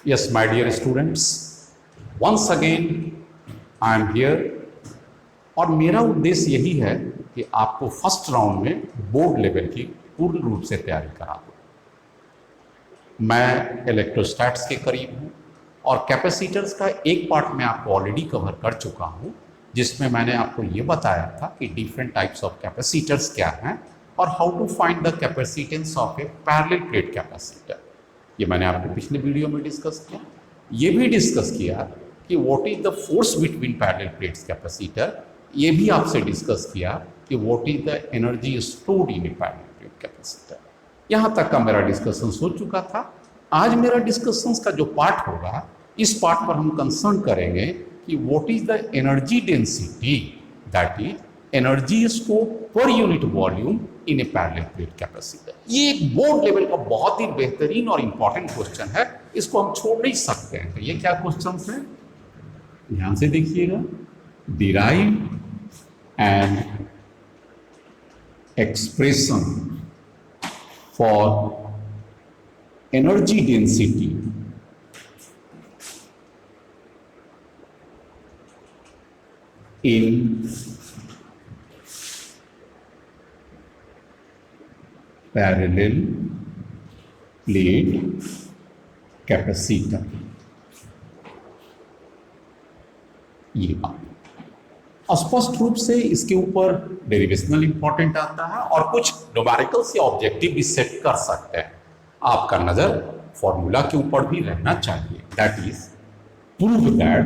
Yes, my dear students, once again I am here और मेरा उद्देश्य यही है कि आपको फर्स्ट राउंड में बोर्ड लेवल की पूर्ण रूप से तैयारी करा दूं। मैं इलेक्ट्रोस्टैट्स के करीब हूं और कैपेसिटर्स का एक पार्ट मैं आपको ऑलरेडी कवर कर चुका हूं, जिसमें मैंने आपको ये बताया था कि डिफरेंट टाइप्स ऑफ कैपेसिटर्स क्या हैं और how to find the capacitance of a parallel plate capacitor. ये मैंने आपके पिछले वीडियो में डिस्कस किया। ये भी डिस्कस किया कि what is the force between parallel plates capacitor. ये भी आपसे डिस्कस किया कि what is the energy stored in A parallel plate capacitor. यहाँ तक का मेरा डिस्कशन हो चुका था। आज मेरा डिस्कशन का जो पार्ट होगा, इस पार्ट पर हम कंसर्न करेंगे कि what is the energy density, that is energy stored per unit volume in A parallel plate capacitor. ये एक बोर्ड लेवल का बहुत ही बेहतरीन और इंपॉर्टेंट क्वेश्चन है, इसको हम छोड़ नहीं सकते हैं। तो ये क्या क्वेश्चन है, ध्यान से देखिएगा। Derive an expression for energy density in parallel plate capacitor. ये बात स्पष्ट रूप से इसके ऊपर डेरिवेशनल इंपॉर्टेंट आता है और कुछ न्यूमेरिकल्स या ऑब्जेक्टिव भी सेट कर सकते हैं। आपका नजर फॉर्मूला के ऊपर भी रहना चाहिए, दैट इज प्रूव दैट,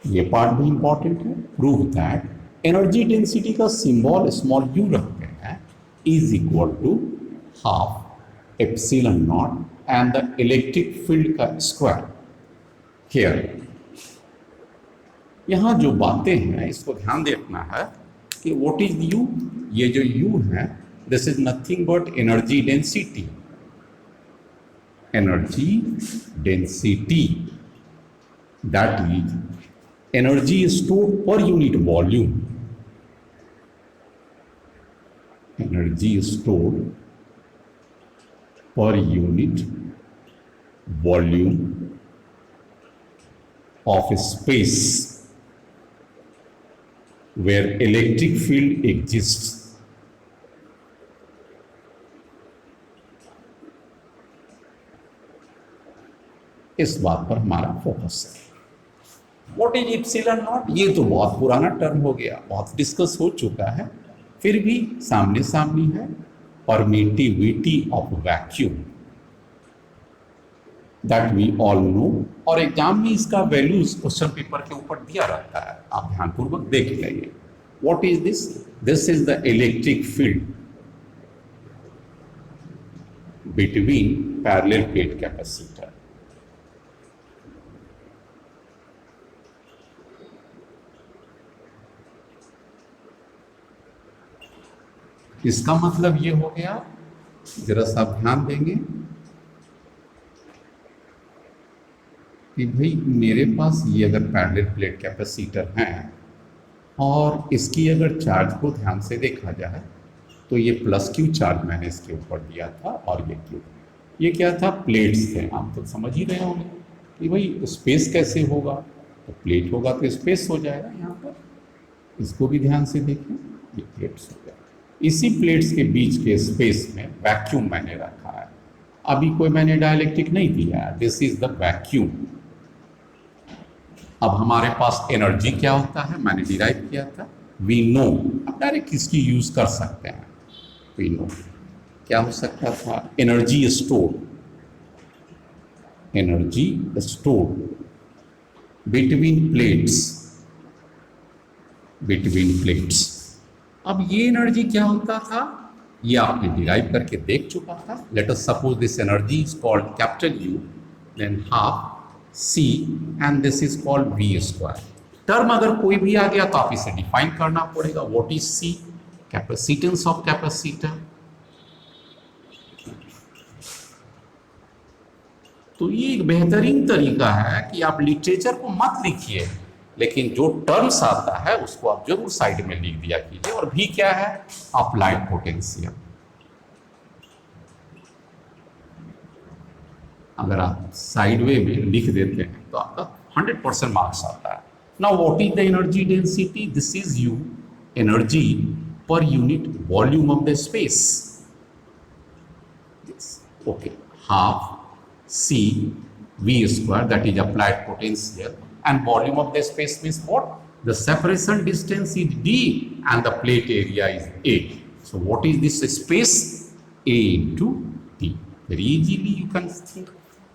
ये पार्ट भी इंपॉर्टेंट है, प्रूव दैट एनर्जी डेंसिटी का सिंबल स्मॉल यू रखते हैं is equal to half epsilon naught and the electric field का square here। यहाँ जो बातें हैं इसको ध्यान देखना है कि what is U, ये जो U है this is nothing but energy density, energy density that is energy stored per unit volume, energy stored per unit volume of space where electric field exists। इस बात पर हमारा फोकस है। What is epsilon not, ये तो बहुत पुराना term हो गया, बहुत डिस्कस हो चुका है, फिर भी सामने सामने है। Permittivity of vacuum, that we all know, और एग्जाम में इसका वैल्यूज क्वेश्चन पेपर के ऊपर दिया रहता है, आप ध्यानपूर्वक देख लेंगे। What is this, this is the electric field between parallel plate capacitor. इसका मतलब ये हो गया, जरा सा ध्यान देंगे कि भाई मेरे पास ये अगर पैरेलल प्लेट कैपेसिटर है और इसकी अगर चार्ज को ध्यान से देखा जाए तो ये प्लस क्यू चार्ज मैंने इसके ऊपर दिया था और ये क्यू, ये क्या था, प्लेट्स थे। आप तो समझ ही रहे होंगे कि भाई स्पेस कैसे होगा, तो प्लेट होगा तो स्पेस हो जाएगा। यहाँ पर इसको भी ध्यान से देखें, ये प्लेट्स हो गया। इसी प्लेट्स के बीच के स्पेस में वैक्यूम मैंने रखा है। अभी कोई मैंने डाइलेक्ट्रिक नहीं दिया है, दिस इज द वैक्यूम। अब हमारे पास एनर्जी क्या होता है, मैंने डिराइव किया था, वी नो। अब डायरेक्ट इसकी यूज कर सकते हैं, वी नो क्या हो सकता था, energy store, energy store between plates, between plates. अब ये एनर्जी क्या होता था, ये आपने डिराइव करके देख चुका था। Let us suppose this energy is called capital U, then half C and this is called V square. Term अगर कोई भी आ गया तो आप इसे डिफाइन करना पड़ेगा। What is C, capacitance of capacitor. तो ये एक बेहतरीन तरीका है कि आप लिटरेचर को मत लिखिए, लेकिन जो टर्म्स आता है उसको आप जरूर साइड में लिख दिया कीजिए। और भी क्या है, अप्लाइड पोटेंशियल। अगर आप साइड वे में लिख देते हैं तो आपका 100% मार्क्स आता है. Now what is the energy density? This is you energy per unit volume of the space. Okay, half C V square, that is applied potential, and volume of the space means what? The separation distance is D and the plate area is A. So what is this space? A into D. Very easily you can think.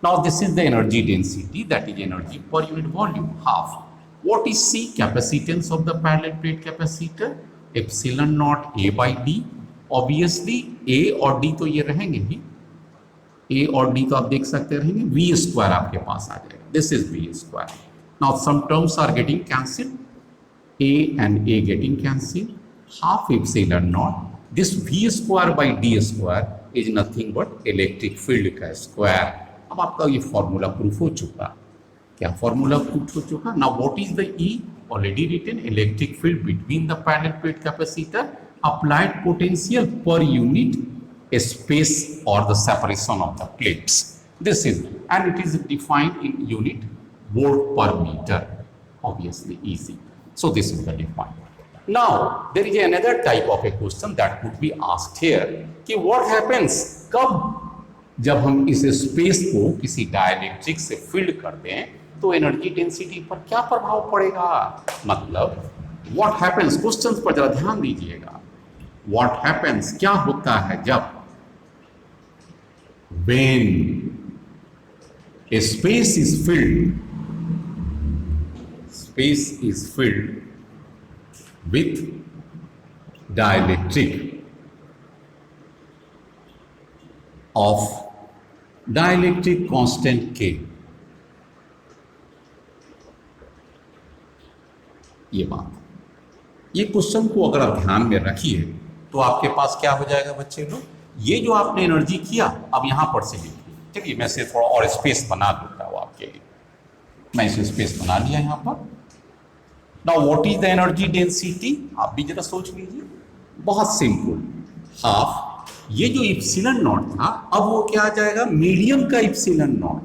Now this is the energy density, that is energy per unit volume, half. What is C? Capacitance of the parallel plate capacitor, epsilon naught A by D. Obviously A और D तो ये रहेंगे ही, ए और D तो आप देख सकते रहेंगे, वी स्क्वायर आपके पास आ जाएगा. This is V square. Now some terms are getting cancel, A and A getting cancel, half epsilon naught. This V square by D square is nothing but electric field का square. अब आपका ये formula proof हो चुका. क्या formula proof हो चुका? Now what is the E? Already written, electric field between the parallel plate capacitor, applied potential पर unit space or the separation of the plates. This is, and it is defined in unit volt per meter. Obviously easy. So this is the defined. Now there is another type of a question that could be asked here कि what happens कब जब हम इस space को किसी dielectric से field कर दें तो एनर्जी डेंसिटी पर क्या प्रभाव पड़ेगा. मतलब what happens, क्वेश्चन पर जरा ध्यान दीजिएगा. what happens, क्या होता है जब when a space is filled with dielectric of dielectric constant K. ये बात, ये क्वेश्चन को अगर आप ध्यान में रखिए तो आपके पास क्या हो जाएगा बच्चे लोग, ये जो आपने एनर्जी किया अब यहां पर से लिखिए. ठीक है, मैं से थोड़ा और स्पेस बना देता हूं आपके लिए. मैं इसे स्पेस बना लिया यहां पर. Now what is the energy density? आप भी जरा सोच लीजिए. बहुत सिंपल, हाफ ये जो इप्सिलॉन नॉट था अब वो क्या आ जाएगा, मीडियम का इप्सिलॉन नॉट,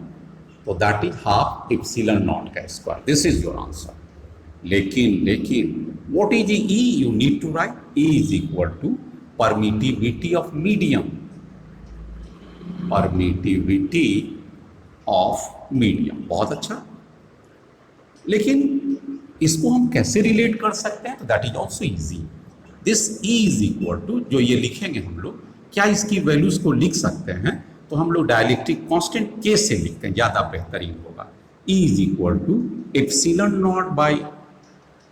तो that is half epsilon naught का square. This is your answer. लेकिन what is E? You need to write E is equal to permittivity of medium. Permittivity of medium. बहुत अच्छा. लेकिन इसको हम कैसे रिलेट कर सकते हैं? तो that is also easy. This E is equal to, जो ये लिखेंगे हम लोग, क्या इसकी वैल्यूज को लिख सकते हैं? तो हम लोग डायइलेक्ट्रिक कांस्टेंट K से लिखते हैं, ज्यादा बेहतरीन होगा. E is equal to epsilon naught by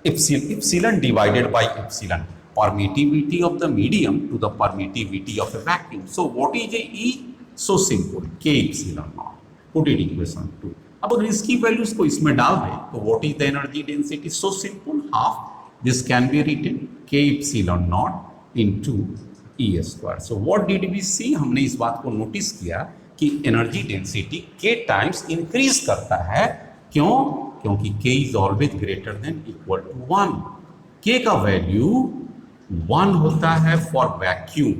epsilon divided by epsilon, permittivity of the medium to the permittivity of a vacuum. So what is a E? So simple, K epsilon naught. Put it equation 2. अब अगर इसकी values को इसमें डाल दें तो what is the energy density? So simple, half. This can be written K epsilon naught into E square. So what did we see? हमने इस बात को नोटिस किया कि energy density K times increase करता है. क्यों? क्योंकि K is always greater than equal to 1. K का वैल्यू 1 होता है for vacuum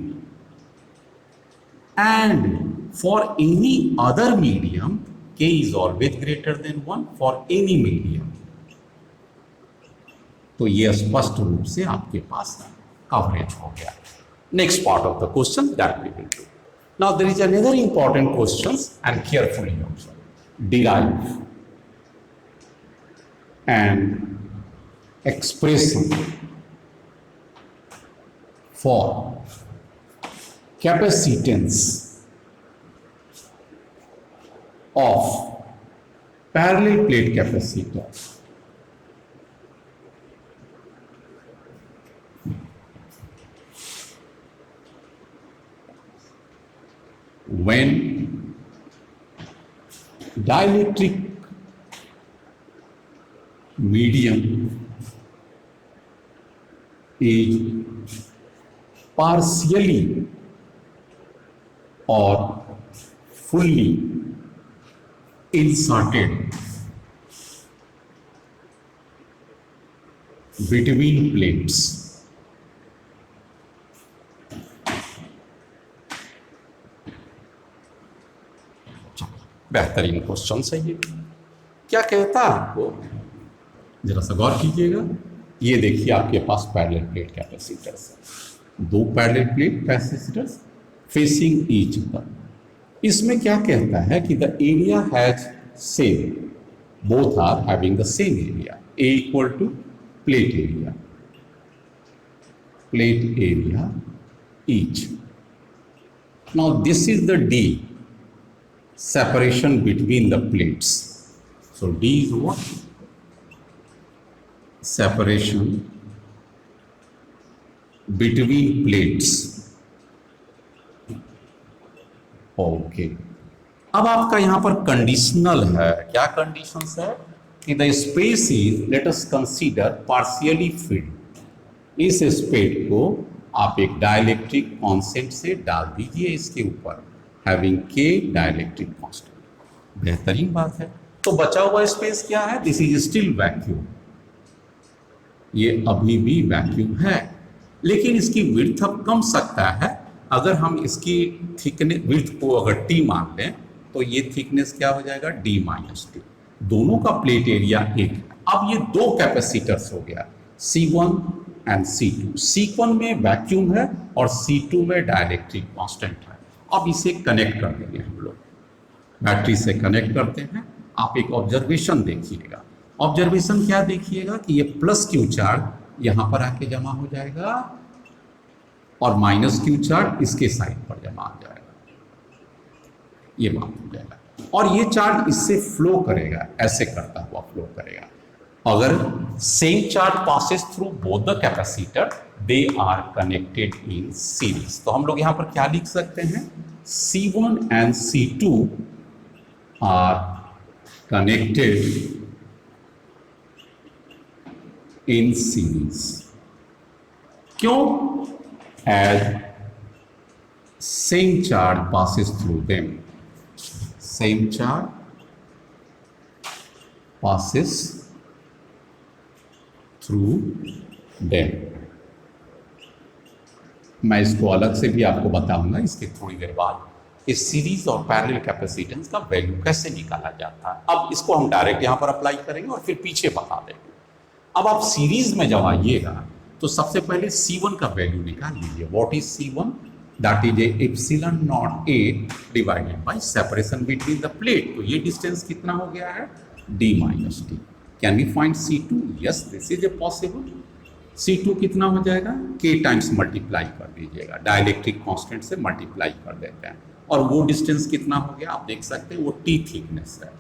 and for any other medium K is always greater than 1 for any medium. तो ये स्पष्ट रूप से आपके पास कवरेज हो गया. Next part of the question that we will do. Now there is another important question and carefully observe. Derive and expression for capacitance of parallel plate capacitor when dielectric medium is partially or fully inserted between plates. बेहतरीन question है ये। क्या कहता है आपको, जरा सा गौर कीजिएगा। ये देखिए आपके पास पैरेलल प्लेट कैपेसिटर्स है, दो parallel plate capacitors facing each other. इसमें क्या कहता है कि the area has same, both are having the same area, A equal to plate area each. Now this is the D, separation between the plates. So D is what? Separation between plates. Okay. अब आपका यहां पर conditional है। क्या conditions है कि the space is, late us consider partially field. इस space को आप एक डाइलेक्ट्रिक कांस्टेंट से डाल दीजिए इसके ऊपर, हैविंग के डाइलेक्ट्रिक कांस्टेंट। बेहतरीन बात है। तो बचा हुआ स्पेस क्या है? दिस इज स्टिल वैक्यूम, ये अभी भी वैक्यूम है, लेकिन इसकी विड्थ अब कम सकता है। अगर हम इसकी थिकनेस, विड्थ को अगर टी मान लें तो ये थिकनेस क्या हो जाएगा? D minus T. दोनों का प्लेट एरिया एक है। अब ये दो कैपेसिटर्स हो गया, C1 एंड C2। C1 में वैक्यूम है और C2 में डाइलेक्ट्रिक कांस्टेंट है। अब इसे कनेक्ट कर देंगे हम लोग, बैटरी से कनेक्ट करते हैं। आप एक ऑब्जर्वेशन देखिएगा। ऑब्जर्वेशन क्या देखिएगा कि ये प्लस क्यू चार्ज यहाँ पर आके जमा हो जाएगा और माइनस क्यू चार्ज इसके साइड पर जमा हो जाएगा, ये बात हो जाएगा। और ये चार्ज इससे फ्लो करेगा, ऐसे करता हुआ फ्लो करेगा। अगर same charge passes through both the capacitor, they are connected in series. तो हम लोग यहां पर क्या लिख सकते हैं? C1 and C2 are connected in series. क्यों? As same charge passes through them, same charge passes through them. मैं इसको अलग से भी आपको बताऊंगा इसके थोड़ी देर बाद। इस सीरीज और पैरेलल कैपेसिटेंस का वैल्यू कैसे निकाला जाता है, अब इसको हम डायरेक्ट यहां पर अप्लाई करेंगे और फिर पीछे बता देंगे। अब आप सीरीज में जब आइएगा तो सबसे पहले C1 का वैल्यू निकाल लीजिए। What is C1? That is epsilon naught A divided by separation between the plate. तो ये डिस्टेंस कितना हो गया है? D minus T. Can we find C2? Yes, this is a possible. C2 कितना हो जाएगा? K टाइम्स मल्टीप्लाई कर दीजिएगा, डाइलेक्ट्रिक कांस्टेंट से मल्टीप्लाई कर देते हैं। और वो डिस्टेंस कितना हो गया आप देख सकते हैं, वो T थिकनेस है।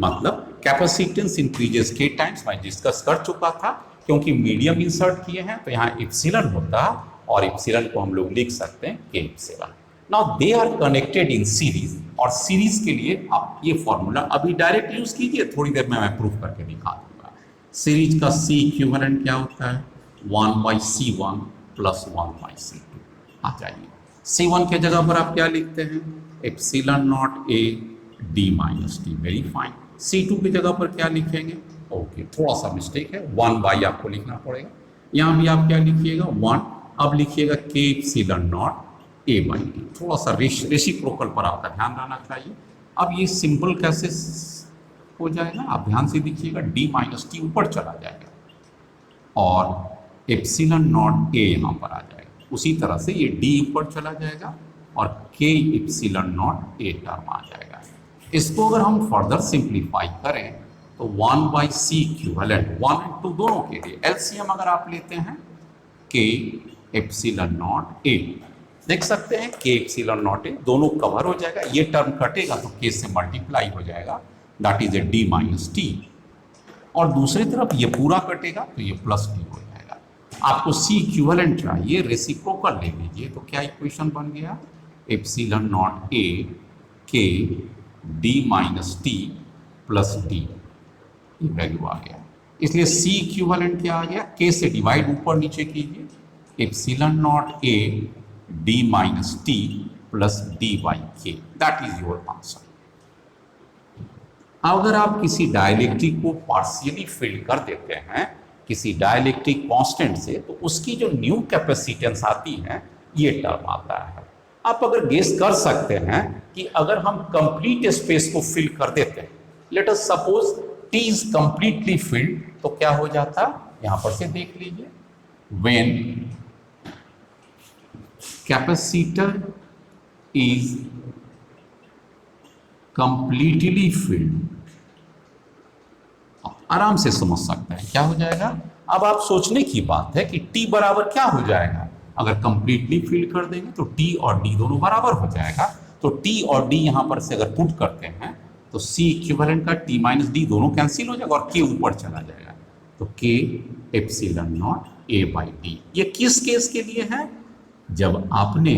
मतलब कैपेसिटेंस इंक्रीजेस K टाइम्स, मैं डिस्कस कर चुका था। क्योंकि मीडियम इंसर्ट किए हैं तो यहाँ एप्सिलॉन होता है और एप्सिलॉन को हम लोग लिख सकते हैं K epsilon. Now they are connected in series, और सीरीज के लिए आप ये फॉर्मूला अभी डायरेक्ट यूज कीजिए, थोड़ी देर में मैं प्रूफ करके दिखा दूंगा। सीरीज का C इक्विवेलेंट क्या होता है? 1/C1 plus 1/C2। आ जाइए, C1 के जगह पर आप क्या लिखते हैं? Epsilon naught A D minus T. Very fine. C2 की जगह पर क्या लिखेंगे? ओके, थोड़ा सा मिस्टेक है, 1 आपको लिखना पड़ेगा। यहाँ भी आप क्या लिखिएगा? 1। अब लिखिएगा K epsilon naught A by D. थोड़ा सा रेसिप्रोकल पर आपका ध्यान रहना चाहिए। अब ये सिंपल कैसे हो जाएगा आप ध्यान से देखिएगा। D माइनस टी ऊपर चला जाएगा और एप्सिलॉन नॉट A यहाँ पर आ जाएगा। उसी तरह से ये D ऊपर चला जाएगा और K epsilon naught A term आ जाएगा। इसको अगर हम फर्दर सिंप्लीफाई करें तो 1/C इक्विवेलेंट, 1 और 2 दोनों के लिए एलसीएम अगर आप लेते हैं K एप्सिलॉन नॉट A, देख सकते हैं K एप्सिलॉन नॉट A दोनों कवर हो जाएगा। ये टर्म कटेगा तो K से मल्टीप्लाई हो जाएगा, that is A D minus T. और दूसरी तरफ ये पूरा कटेगा तो ये प्लस D हो जाएगा। आपको C इक्विवेलेंट चाहिए, रेसिप्रोकल ले लीजिए। तो क्या इक्वेशन बन गया? Epsilon naught A K D minus T plus D, ये वैल्यू आ गया। इसलिए C इक्विवेलेंट क्या आ गया? K से डिवाइड ऊपर नीचे कीजिए, epsilon naught A D minus T plus D by K, that is your answer. अगर आप किसी डाइलेक्ट्रिक को पार्शियली फिल कर देते हैं किसी डाइलेक्ट्रिक कांस्टेंट से, तो उसकी जो न्यू कैपेसिटेंस आती है ये टर्म आता है। आप अगर गेस कर सकते हैं कि अगर हम कंप्लीट स्पेस को फिल कर देते हैं, late us suppose T is completely filled, तो क्या हो जाता, यहां पर से देख लीजिए, when capacitor is completely filled, आराम से समझ सकते हैं क्या हो जाएगा। अब आप सोचने की बात है कि टी बराबर क्या हो जाएगा, अगर कंप्लीटली फिल कर देंगे तो टी और डी दोनों बराबर हो जाएगा। तो टी और डी यहां पर से अगर पुट करते हैं तो सी इक्विवेलेंट का टी माइनस डी दोनों कैंसिल हो जाएगा और के ऊपर चला जाएगा, तो के epsilon naught A by D. ये किस केस के लिए है, जब आपने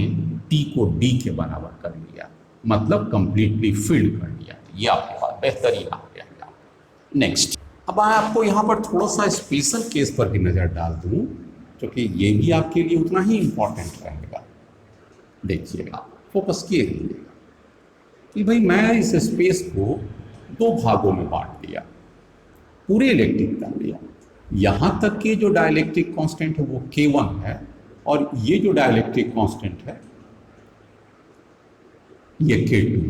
टी को डी के बराबर कर लिया, मतलब कंप्लीटली फिल्ड कर लिया। ये आपके पास बेहतरीन आ गया। नेक्स्ट, अब मैं आपको यहाँ पर थोड़ा सा स्पेशल केस पर भी नज़र डाल दूँ, क्योंकि ये भी आपके लिए उतना ही इम्पोर्टेंट रहेगा। देखिएगा, फोकस किए रहिएगा कि भाई मैं इस स्पेस को दो भागों में बांट लिया, पूरे इलेक्ट्रिक कर लिया। यहाँ तक कि जो डाइलेक्ट्रिक कांस्टेंट है वो K1 है, और ये जो डाइलेक्ट्रिक कांस्टेंट है ये K2।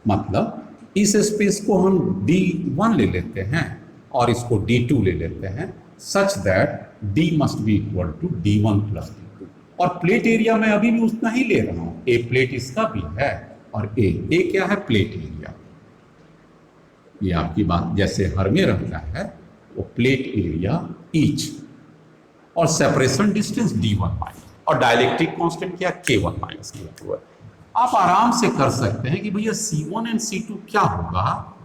मतलब इस स्पेस को हम D1 ले लेते हैं और इसको D2 ले लेते हैं, such that D must be equal to D1 plus D2। और प्लेट एरिया मैं अभी भी उतना ही ले रहा हूं, ए प्लेट इसका भी है और ए क्या है, प्लेट एरिया। ये आपकी बात जैसे हर में रहता है, वो प्लेट एरिया ईच, और सेपरेशन डिस्टेंस D1 माइनस, और डाइलेक्ट्रिक कांस्टेंट क्या, K1 माइनस K2 है। आप आराम से कर सकते हैं कि भैया C1 एंड C2 क्या होगा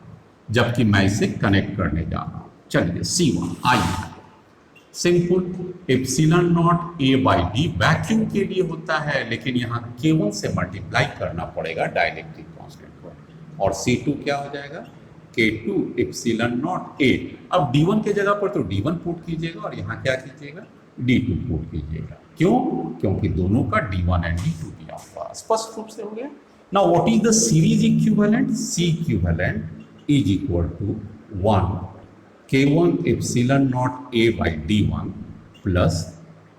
जबकि मैं इसे कनेक्ट करने जा रहा हूं। चलिए C1 आइए, simple epsilon naught A by D vacuum के लिए होता है, लेकिन यहाँ K1 से मल्टीप्लाई करना पड़ेगा डाइलेक्ट्रिक कांस्टेंट को, और C2 क्या हो जाएगा, K2 एप्सिलॉन नॉट ए। अब D1 के जगह पर तो D1 पुट कीजिएगा और यहाँ क्या कीजिएगा, D2 पुट कीजिएगा। क्यों, क्योंकि दोनों का D1 एंड D2 दिया हुआ, स्पष्ट रूप से हो गया। Now what is the series equivalent, C equivalent is equal to 1 K1 epsilon naught A by D1 plus,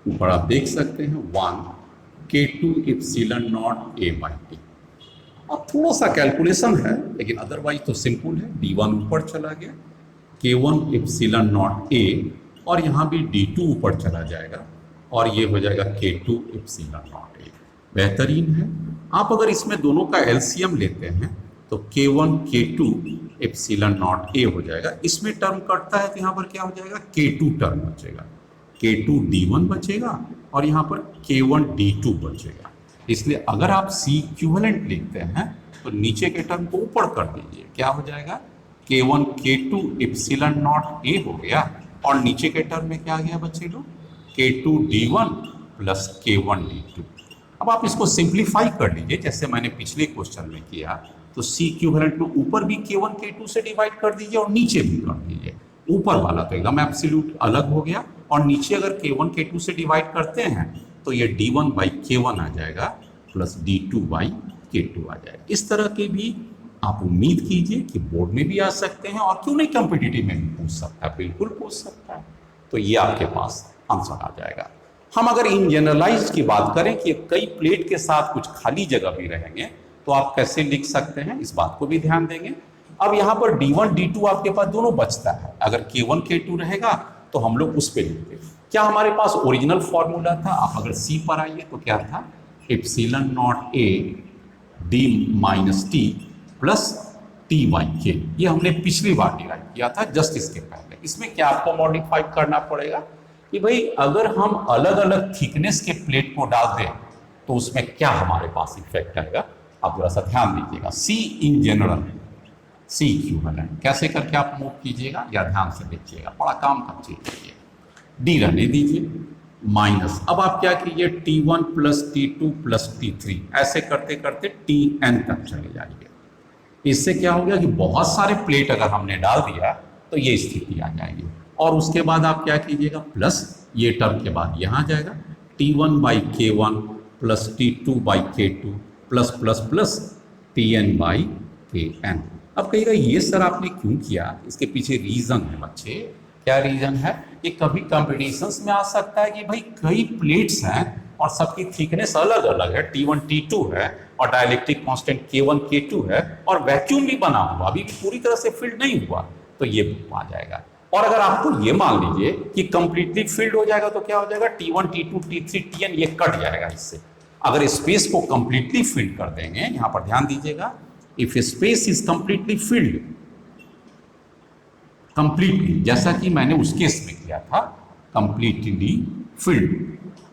ऊपर आप देख सकते हैं 1 K2 epsilon naught A by D। अब थोड़ा सा कैलकुलेशन है, लेकिन अदरवाइज तो सिंपल है। D1 ऊपर चला गया, K1 एप्सिलॉन नॉट ए, और यहाँ भी D2 ऊपर चला जाएगा और ये हो जाएगा K2 एप्सिलॉन नॉट ए। बेहतरीन है। आप अगर इसमें दोनों का एलसीएम लेते हैं तो K1 K2 एप्सिलॉन नॉट ए हो जाएगा। इसमें टर्म कटता है तो यहाँ पर क्या हो जाएगा, K2 टर्म बचेगा, K2 D1 बचेगा और यहाँ पर K1 D2 बचेगा। इसलिए अगर आप C इक्विवेलेंट लिखते हैं तो नीचे के टर्म को ऊपर कर दीजिए, क्या हो जाएगा, K1 K2 एप्सिलॉन नॉट ए हो गया, और नीचे के टर्म में क्या आ गया बच्चे लोग, K2 D1 plus K1 D2। अब आप इसको सिंप्लीफाई कर लीजिए जैसे मैंने पिछले क्वेश्चन में किया, तो C इक्विवेलेंट में ऊपर भी K1 K2 से डिवाइड कर दीजिए और नीचे भी कर दीजिए। ऊपर वाला तो एकदम एब्सोल्यूट अलग हो गया, और नीचे अगर K1 K2 से डिवाइड करते हैं तो ये D1 बाई K1 आ जाएगा प्लस D2 बाई K2 आ जाएगा। इस तरह के भी आप उम्मीद कीजिए कि बोर्ड में भी आ सकते हैं, और क्यों नहीं कॉम्पिटिटिव में भी पूछ सकता है, बिल्कुल पूछ सकता है। तो ये आपके पास आंसर आ जाएगा। हम अगर इन जनरलाइज की बात करें कि कई प्लेट के साथ कुछ खाली जगह भी रहेंगे तो आप कैसे लिख सकते हैं, इस बात को भी ध्यान देंगे। अब यहाँ पर D1 D2 आपके पास दोनों बचता है, अगर K1 K2 रहेगा तो हम लोग उस पर लिखते हैं। क्या हमारे पास ओरिजिनल फॉर्मूला था, आप अगर C पर आइए तो क्या था, epsilon naught A D minus T plus T by के। ये हमने पिछली बार डिराइव किया था जस्ट इसके पहले। इसमें क्या आपको मॉडिफाई करना पड़ेगा कि भाई अगर हम अलग अलग थिकनेस के प्लेट को डाल दें तो उसमें क्या हमारे पास इफेक्ट आएगा। आप थोड़ा सा ध्यान दीजिएगा। सी इन जनरल, सी इक्विवेलेंट कैसे करके आप मूव कीजिएगा या ध्यान से देखिएगा, बड़ा काम का चीज है ये। डी रहने दीजिए माइनस, अब आप क्या कीजिए T1 plus T2 plus T3 ऐसे करते करते Tn तक चले जाइए। इससे क्या हो गया कि बहुत सारे प्लेट अगर हमने डाल दिया तो ये स्थिति आ जाएगी। और उसके बाद आप क्या कीजिएगा, प्लस ये टर्म के बाद यहाँ जाएगा T1 by K1 plus T2 by K2 plus plus plus Tn by Kn। अब कहिएगा ये सर आपने क्यों किया, इसके पीछे रीजन है बच्चे। क्या रीजन है, ये कभी कॉम्पिटिशन्स में आ सकता है कि भाई कई प्लेट्स हैं और सबकी थिकनेस अलग अलग है, T1 T2 है और डाइलेक्ट्रिक कांस्टेंट K1 K2 है और वैक्यूम भी बना हुआ, अभी भी पूरी तरह से फिल्ड नहीं हुआ, तो ये आ जाएगा। और अगर आपको ये मान लीजिए कि कंप्लीटली फिल्ड हो जाएगा तो क्या हो जाएगा, T1 T2 T3 Tn ये कट जाएगा इससे। अगर स्पेस को कंप्लीटली फिल्ड कर देंगे, यहां पर ध्यान दीजिएगा, if space is completely filled, completely, जैसा कि मैंने उस केस में किया था, कंप्लीटली फिल्ड,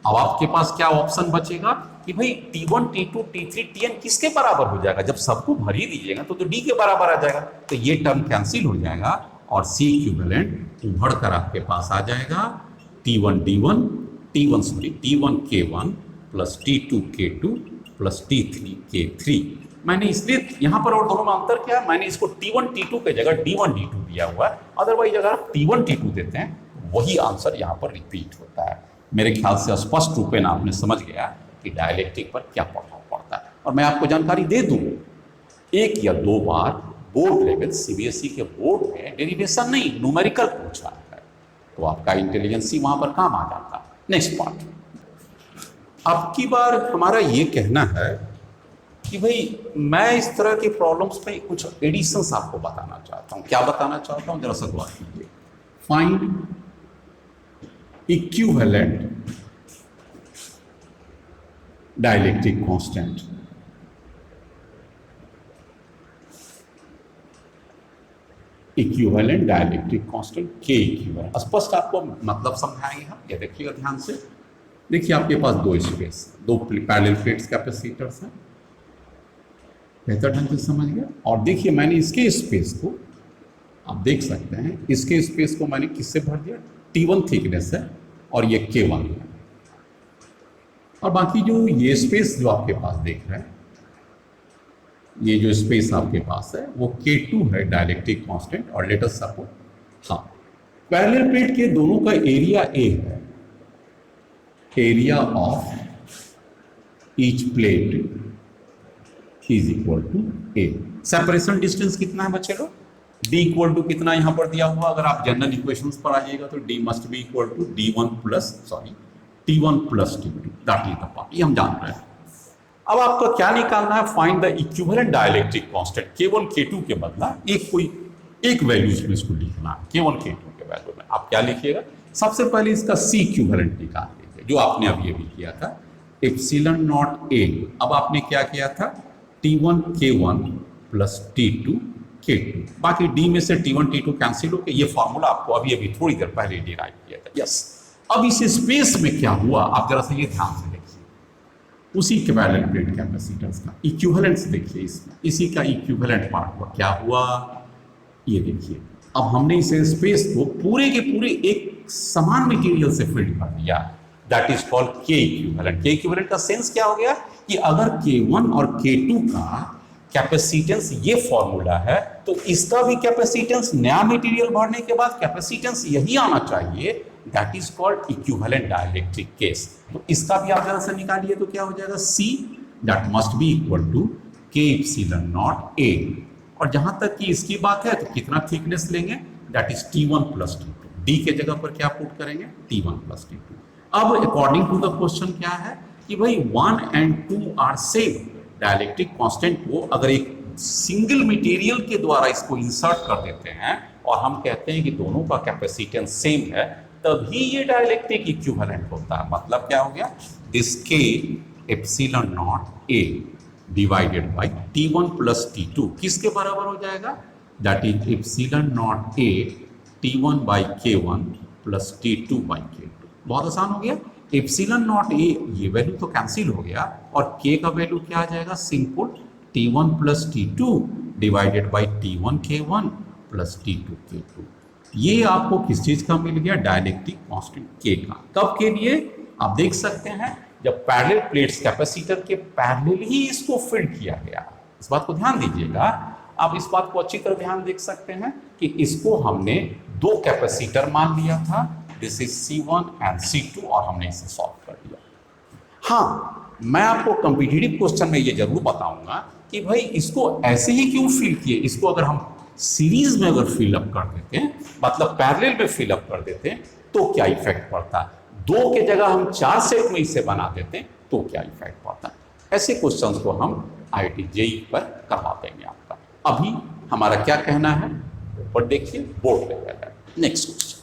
अब आपके पास क्या ऑप्शन बचेगा कि भाई T1 T2 T3 Tn किसके बराबर हो जाएगा, जब सबको भर ही दीजिएगा तो D के बराबर आ जाएगा, तो ये टर्म कैंसिल हो जाएगा और C इक्विवेलेंट उभर कर आपके पास आ जाएगा T1 K1 plus T2 K2 plus T3 K3। मैंने इसलिए यहां पर और दोनों में अंतर क्या है, मैंने इसको T1 T2 के जगह D1 D2 दिया हुआ है, अदरवाइज अगर आप T1 T2 देते हैं वही आंसर यहां पर रिपीट होता है। मेरे ख्याल से स्पष्ट रूप में आपने समझ गया कि डायलेक्ट्रिक पर क्या प्रभाव पड़ता है। और मैं आपको जानकारी दे दूं, एक या दो बार बोर्ड लेवल सीबीएसई के बोर्ड में डेरिवेशन नहीं, न्यूमेरिकल पूछा है, तो आपका इंटेलिजेंसी वहां पर काम आ जाता है। नेक्स्ट पार्ट, अब की बार हमारा ये कहना है कि भाई मैं इस तरह की प्रॉब्लम्स में कुछ एडिशंस आपको बताना चाहता हूं। क्या बताना चाहता हूं, जरा सा गौर कीजिए। Find equivalent dielectric constant, equivalent dielectric constant के इक्विवेलेंट। स्पष्ट आपको मतलब समझाएंगे हम, ये देखिएगा ध्यान से। देखिए आपके पास दो स्पेस, दो पैरेलल प्लेट्स कैपेसिटर्स हैं, बेहतर ढंग से समझ गया। और देखिए मैंने इसके स्पेस को, आप देख सकते हैं इसके स्पेस को मैंने किससे भर दिया, T1 थिकनेस है और ये K1 है, और बाकी जो ये स्पेस जो आपके पास देख रहे हैं, ये जो स्पेस आपके पास है वो K2 है डाइलेक्ट्रिक कांस्टेंट। और लेट अस सपोज, हाँ, पैरेलल प्लेट के दोनों का एरिया A है, area of each plate is equal to A। Separation distance कितना है बच्चे लोग, D इक्वल टू कितना यहां पर दिया हुआ, अगर आप जनरल इक्वेशंस पर आ जाइएगा तो D must be equal to T1 plus T2, that is the part, ये हम जान रहे हैं। अब आपको क्या निकालना है, find the equivalent dielectric constant K1 K2 के बदला एक वैल्यूज में इसको लिखना है, K1 K2 के वैल्यू में आप क्या लिखिएगा, सबसे पहले इसका C इक्विवेलेंट निकाल लीजिए, जो आपने अभी अभी किया था, एप्सिलॉन नॉट A। अब आपने क्या किया था, T1 K1 plus T2 K2, बाकी D में से T1 T2 कैंसिल हो के ये फॉर्मूला आपको अभी अभी थोड़ी देर पहले डिराइव किया था। यस, अब इस स्पेस में क्या हुआ, आप जरा सा ये ध्यान से देखिए, उसी के पैरेलल प्लेट कैपेसिटेंस का इक्विवेलेंस देखिए, इसमें इसी का इक्विवेलेंट पार्ट हुआ, क्या हुआ ये देखिए। अब हमने इस स्पेस को पूरे के पूरे एक समान मटेरियल से फिल्ड कर दिया, दैट इज कॉल्ड के इक्विवेलेंट। के इक्विवेलेंट का सेंस क्या हो गया कि अगर K1 और K2 का कैपेसिटेंस ये फॉर्मूला है तो इसका भी कैपेसिटेंस नया मटेरियल भरने के बाद कैपेसिटेंस यही आना चाहिए, that is called equivalent dielectric case. तो इसका भी आप जरा से निकालिए तो क्या हो जाएगा, C that must be equal to K epsilon naught A। और जहां तक कि इसकी बात है तो कितना थिकनेस लेंगे, that is T1 plus T2, D के जगह पर क्या पुट करेंगे, T1 प्लस T2। अब अकॉर्डिंग टू द क्वेश्चन क्या है कि भाई 1 and 2 are same, dielectric constant को अगर एक सिंगल मटेरियल के द्वारा इसको इंसर्ट कर देते हैं और हम कहते हैं कि दोनों का कैपेसिटेंस सेम है, तभी ये डाइलेक्ट्रिक इक्विवेलेंट होता है। मतलब क्या हो गया, this K epsilon naught A divided bye T1 plus T2 किसके बराबर हो जाएगा, that is epsilon naught A T1 by K1 plus T2 by K2। बहुत आसान हो गया, एप्सिलॉन नॉट A ये वैल्यू तो कैंसिल हो गया और K का वैल्यू क्या आ जाएगा, simple T1 plus T2 divided by T1 K1 plus T2 K2। ये आपको किस चीज का मिल गया, डाइलेक्ट्रिक कांस्टेंट K का। कब के लिए, आप देख सकते हैं जब पैरेलल प्लेट्स कैपेसिटर के पैरेलल ही इसको फिल्ड किया गया। इस बात को ध्यान दीजिएगा, आप इस बात को अच्छी तरह ध्यान देख सकते हैं कि इसको हमने दो कैपेसिटर मान लिया था, this is C1 and C2, और हमने इसे सॉल्व कर दिया। हाँ, मैं आपको कॉम्पिटिटिव क्वेश्चन में ये जरूर बताऊंगा कि भाई इसको ऐसे ही क्यों फिल किए, इसको अगर हम सीरीज में अगर फिलअप कर देते हैं, मतलब पैरेलल में फिलअप कर देते हैं तो क्या इफेक्ट पड़ता है। 2 के जगह हम 4 सेट में इसे बना देते हैं तो क्या इफेक्ट पड़ता है। ऐसे क्वेश्चंस को हम IIT JEE पर करवा देंगे आपका। अभी हमारा क्या कहना है, ऊपर देखिए बोर्ड लेवल है। नेक्स्ट क्वेश्चन,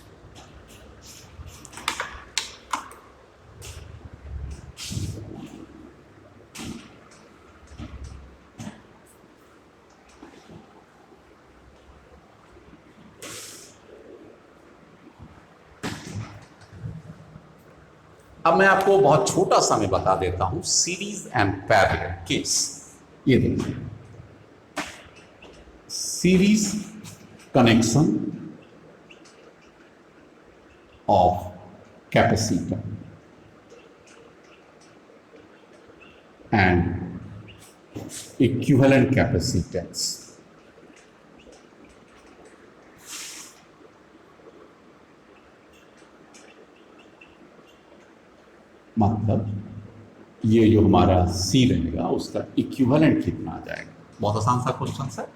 अब मैं आपको बहुत छोटा सा मैं बता देता हूं, सीरीज एंड पैरेलल केस। ये देखिए, series connection of capacitor and equivalent capacitance. मतलब ये जो हमारा सी रहेगा उसका इक्विवेलेंट कितना आ जाएगा। बहुत आसान सा क्वेश्चन है।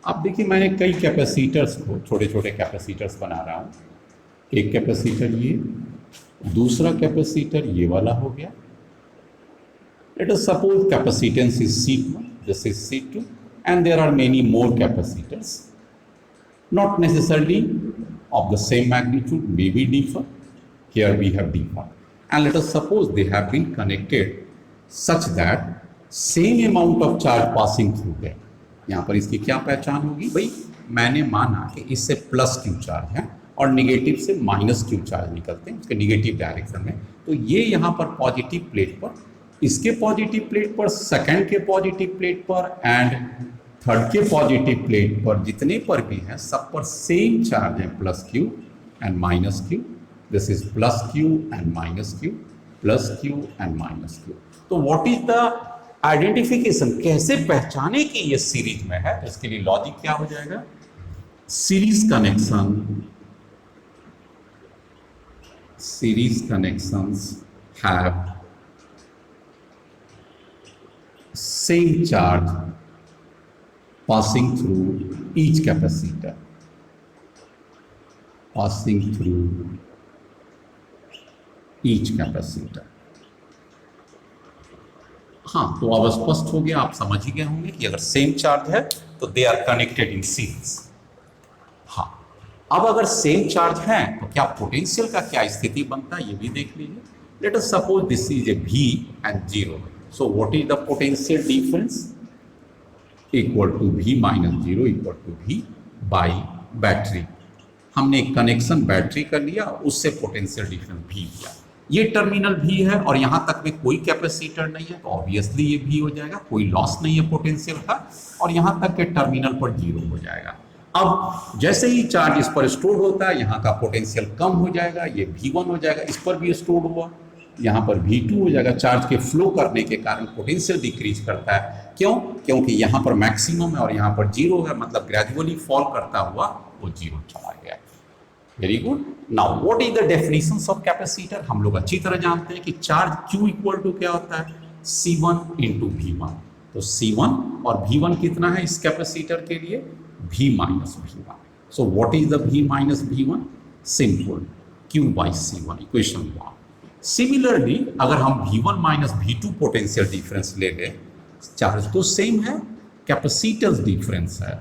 अब देखिए, मैंने कई कैपेसिटर्स को, छोटे छोटे कैपेसिटर्स बना रहा हूँ। एक कैपेसिटर ये, दूसरा कैपेसिटर ये वाला हो गया। Late us suppose capacitance is C1, this is C2 and there are many more capacitors, not necessarily of the same magnitude, maybe differ. Here we have differ. And let us suppose they have been connected such that same amount of charge passing through them. यहाँ पर इसकी क्या पहचान होगी भाई, मैंने माना कि इससे प्लस क्यू चार्ज है और निगेटिव से माइनस क्यू चार्ज निकलते हैं उसके निगेटिव डायरेक्शन में। तो ये यहाँ पर पॉजिटिव प्लेट पर, इसके पॉजिटिव प्लेट पर, सेकंड के पॉजिटिव प्लेट पर एंड थर्ड के पॉजिटिव प्लेट पर, जितने पर भी हैं सब पर सेम चार्ज है, plus Q and minus Q. This is plus Q and minus Q, plus Q and minus Q. तो व्हाट इज द आइडेंटिफिकेशन, कैसे पहचाने कि ये सीरीज में है? तो इसके लिए लॉजिक क्या हो जाएगा, series connections have same charge passing through each capacitor, passing through each capacitor। हाँ, तो अब स्पष्ट हो गया, आप समझ ही गए होंगे कि अगर सेम चार्ज है तो they are connected in series. हाँ, अब अगर सेम चार्ज है तो क्या पोटेंशियल का क्या स्थिति बनता है ये भी देख लीजिए। Let us suppose this is a V and 0। So what is the potential difference, equal to V minus 0 equal to V by battery. हमने एक कनेक्शन बैटरी का लिया, उससे पोटेंशियल डिफरेंस V लिया। ये टर्मिनल V है और यहाँ तक में कोई कैपेसिटर नहीं है तो ऑब्वियसली ये V हो जाएगा, कोई लॉस नहीं है पोटेंशियल का, और यहाँ तक के टर्मिनल पर 0 हो जाएगा। अब जैसे ही चार्ज इस पर स्टोर होता है यहाँ का पोटेंशियल कम हो जाएगा, ये V1 हो जाएगा, इस पर भी स्टोर हुआ, यहाँ पर V2 हो जाएगा। चार्ज के फ्लो करने के कारण पोटेंशियल डिक्रीज करता है। क्यों? क्योंकि यहाँ पर मैक्सिमम है और यहाँ पर 0 है, मतलब ग्रेजुअली फॉल करता हुआ वो 0 चला गया। Very good. Now what is the definition of capacitor? हम लोग अच्छी तरह जानते हैं कि चार्ज Q इक्वल टू क्या होता है, C1 इंटू V1। तो C1 और V1 कितना है इस कैपेसिटर के लिए, V minus V1। So what is the V minus V1? Simple, Q by C1, equation 1। Similarly अगर हम V1 minus V2 potential difference ले लें, चार्ज तो सेम है, कैपेसिटेंस डिफरेंस है,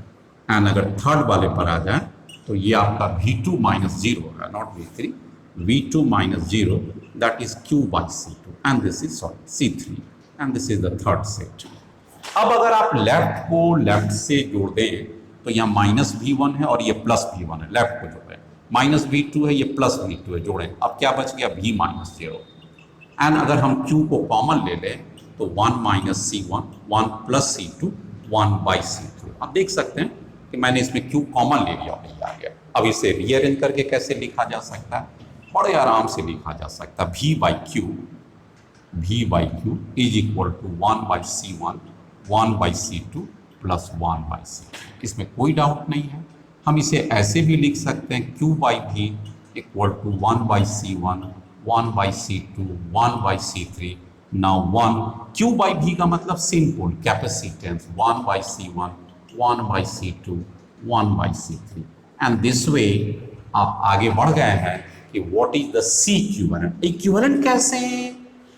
एंड अगर थर्ड वाले पर आ जाए तो ये आपका V2 माइनस 0 है, not V3, V2 minus 0, that is Q by C2 and this is C3 and this is the third set. अब अगर आप लेफ्ट को लेफ्ट से जोड़ दें तो यहाँ माइनस V1 है और ये प्लस V1 है, लेफ्ट को जोड़ें, माइनस V2 है, ये प्लस V2 है, जोड़ें। अब क्या बच गया, V माइनस 0। एंड अगर हम Q को कॉमन ले लें तो 1 minus C1, 1 plus C2, 1 by C2। अब देख सकते हैं कि मैंने इसमें Q कॉमन ले लिया और नहीं आ गया। अब इसे रीअरेंज करके कैसे लिखा जा सकता है, बड़े आराम से लिखा जा सकता है। V by Q is equal to 1 by C1, 1 by C2 plus 1 by C2। इसमें कोई डाउट नहीं है। हम इसे ऐसे भी लिख सकते हैं, Q by V equal to 1 by C1, 1 by C2, 1 by C3। Now 1 Q by V का मतलब simple capacitance, 1 by C1, 1 by C2, 1 by C3। And this way आप आगे बढ़ गए हैं कि what is the C equivalent. Equivalent कैसे?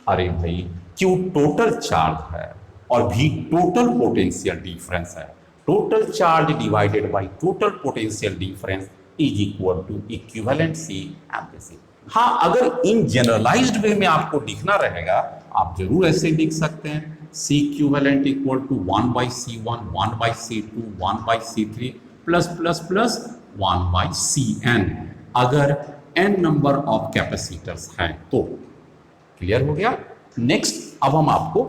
अरे भाई क्यू टोटल चार्ज है और भी टोटल पोटेंशियल डिफरेंस है। Total charge divided by total potential difference is equal to equivalent C and C. हाँ, अगर इन जनरलाइज्ड वे में आपको लिखना रहेगा आप जरूर ऐसे लिख सकते हैं, C equivalent equal to 1 by C1 1 by C2 1 by C3 plus plus plus 1 by Cn, अगर n नंबर ऑफ कैपेसिटर्स हैं तो। क्लियर हो गया? नेक्स्ट अब हम आपको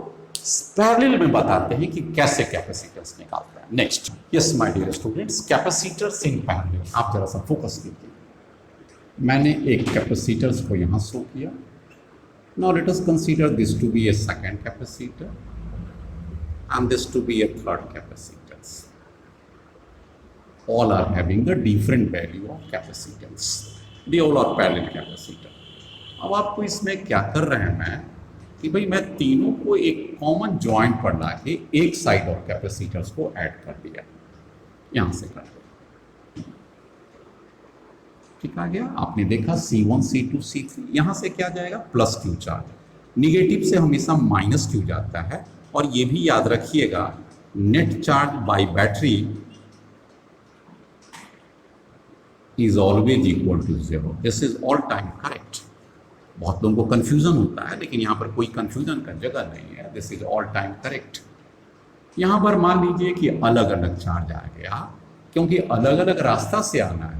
पैरेलल में बताते हैं कि कैसे कैपेसिटर्स निकालते हैं। Next, yes my dear students, capacitors in parallel. आप जरा सा फोकस कीजिए। मैंने एक कैपेसिटर्स को यहां शो किया। Now let us consider this to be a second capacitor and this to be a third capacitors. All are having a different value of capacitance. They all are parallel capacitor. अब आपको इसमें क्या कर रहे हैं मैं कि भाई मैं तीनों को एक कॉमन जॉइंट पर लाके एक साइड ऑफ कैपेसिटर्स को ऐड कर दिया। यहां से कर दिया, ठीक आ गया। आपने देखा C1 C2 C3, यहां से क्या जाएगा? Plus Q charge. निगेटिव से हमेशा माइनस क्यू जाता है। और ये भी याद रखिएगा, net charge by battery is always equal to 0। This is all time correct. बहुत लोगों को कंफ्यूजन होता है, लेकिन यहाँ पर कोई कंफ्यूजन का जगह नहीं है। This is all time correct. यहाँ पर मान लीजिए कि अलग अलग चार्ज आ गया, क्योंकि अलग अलग रास्ता से आना है।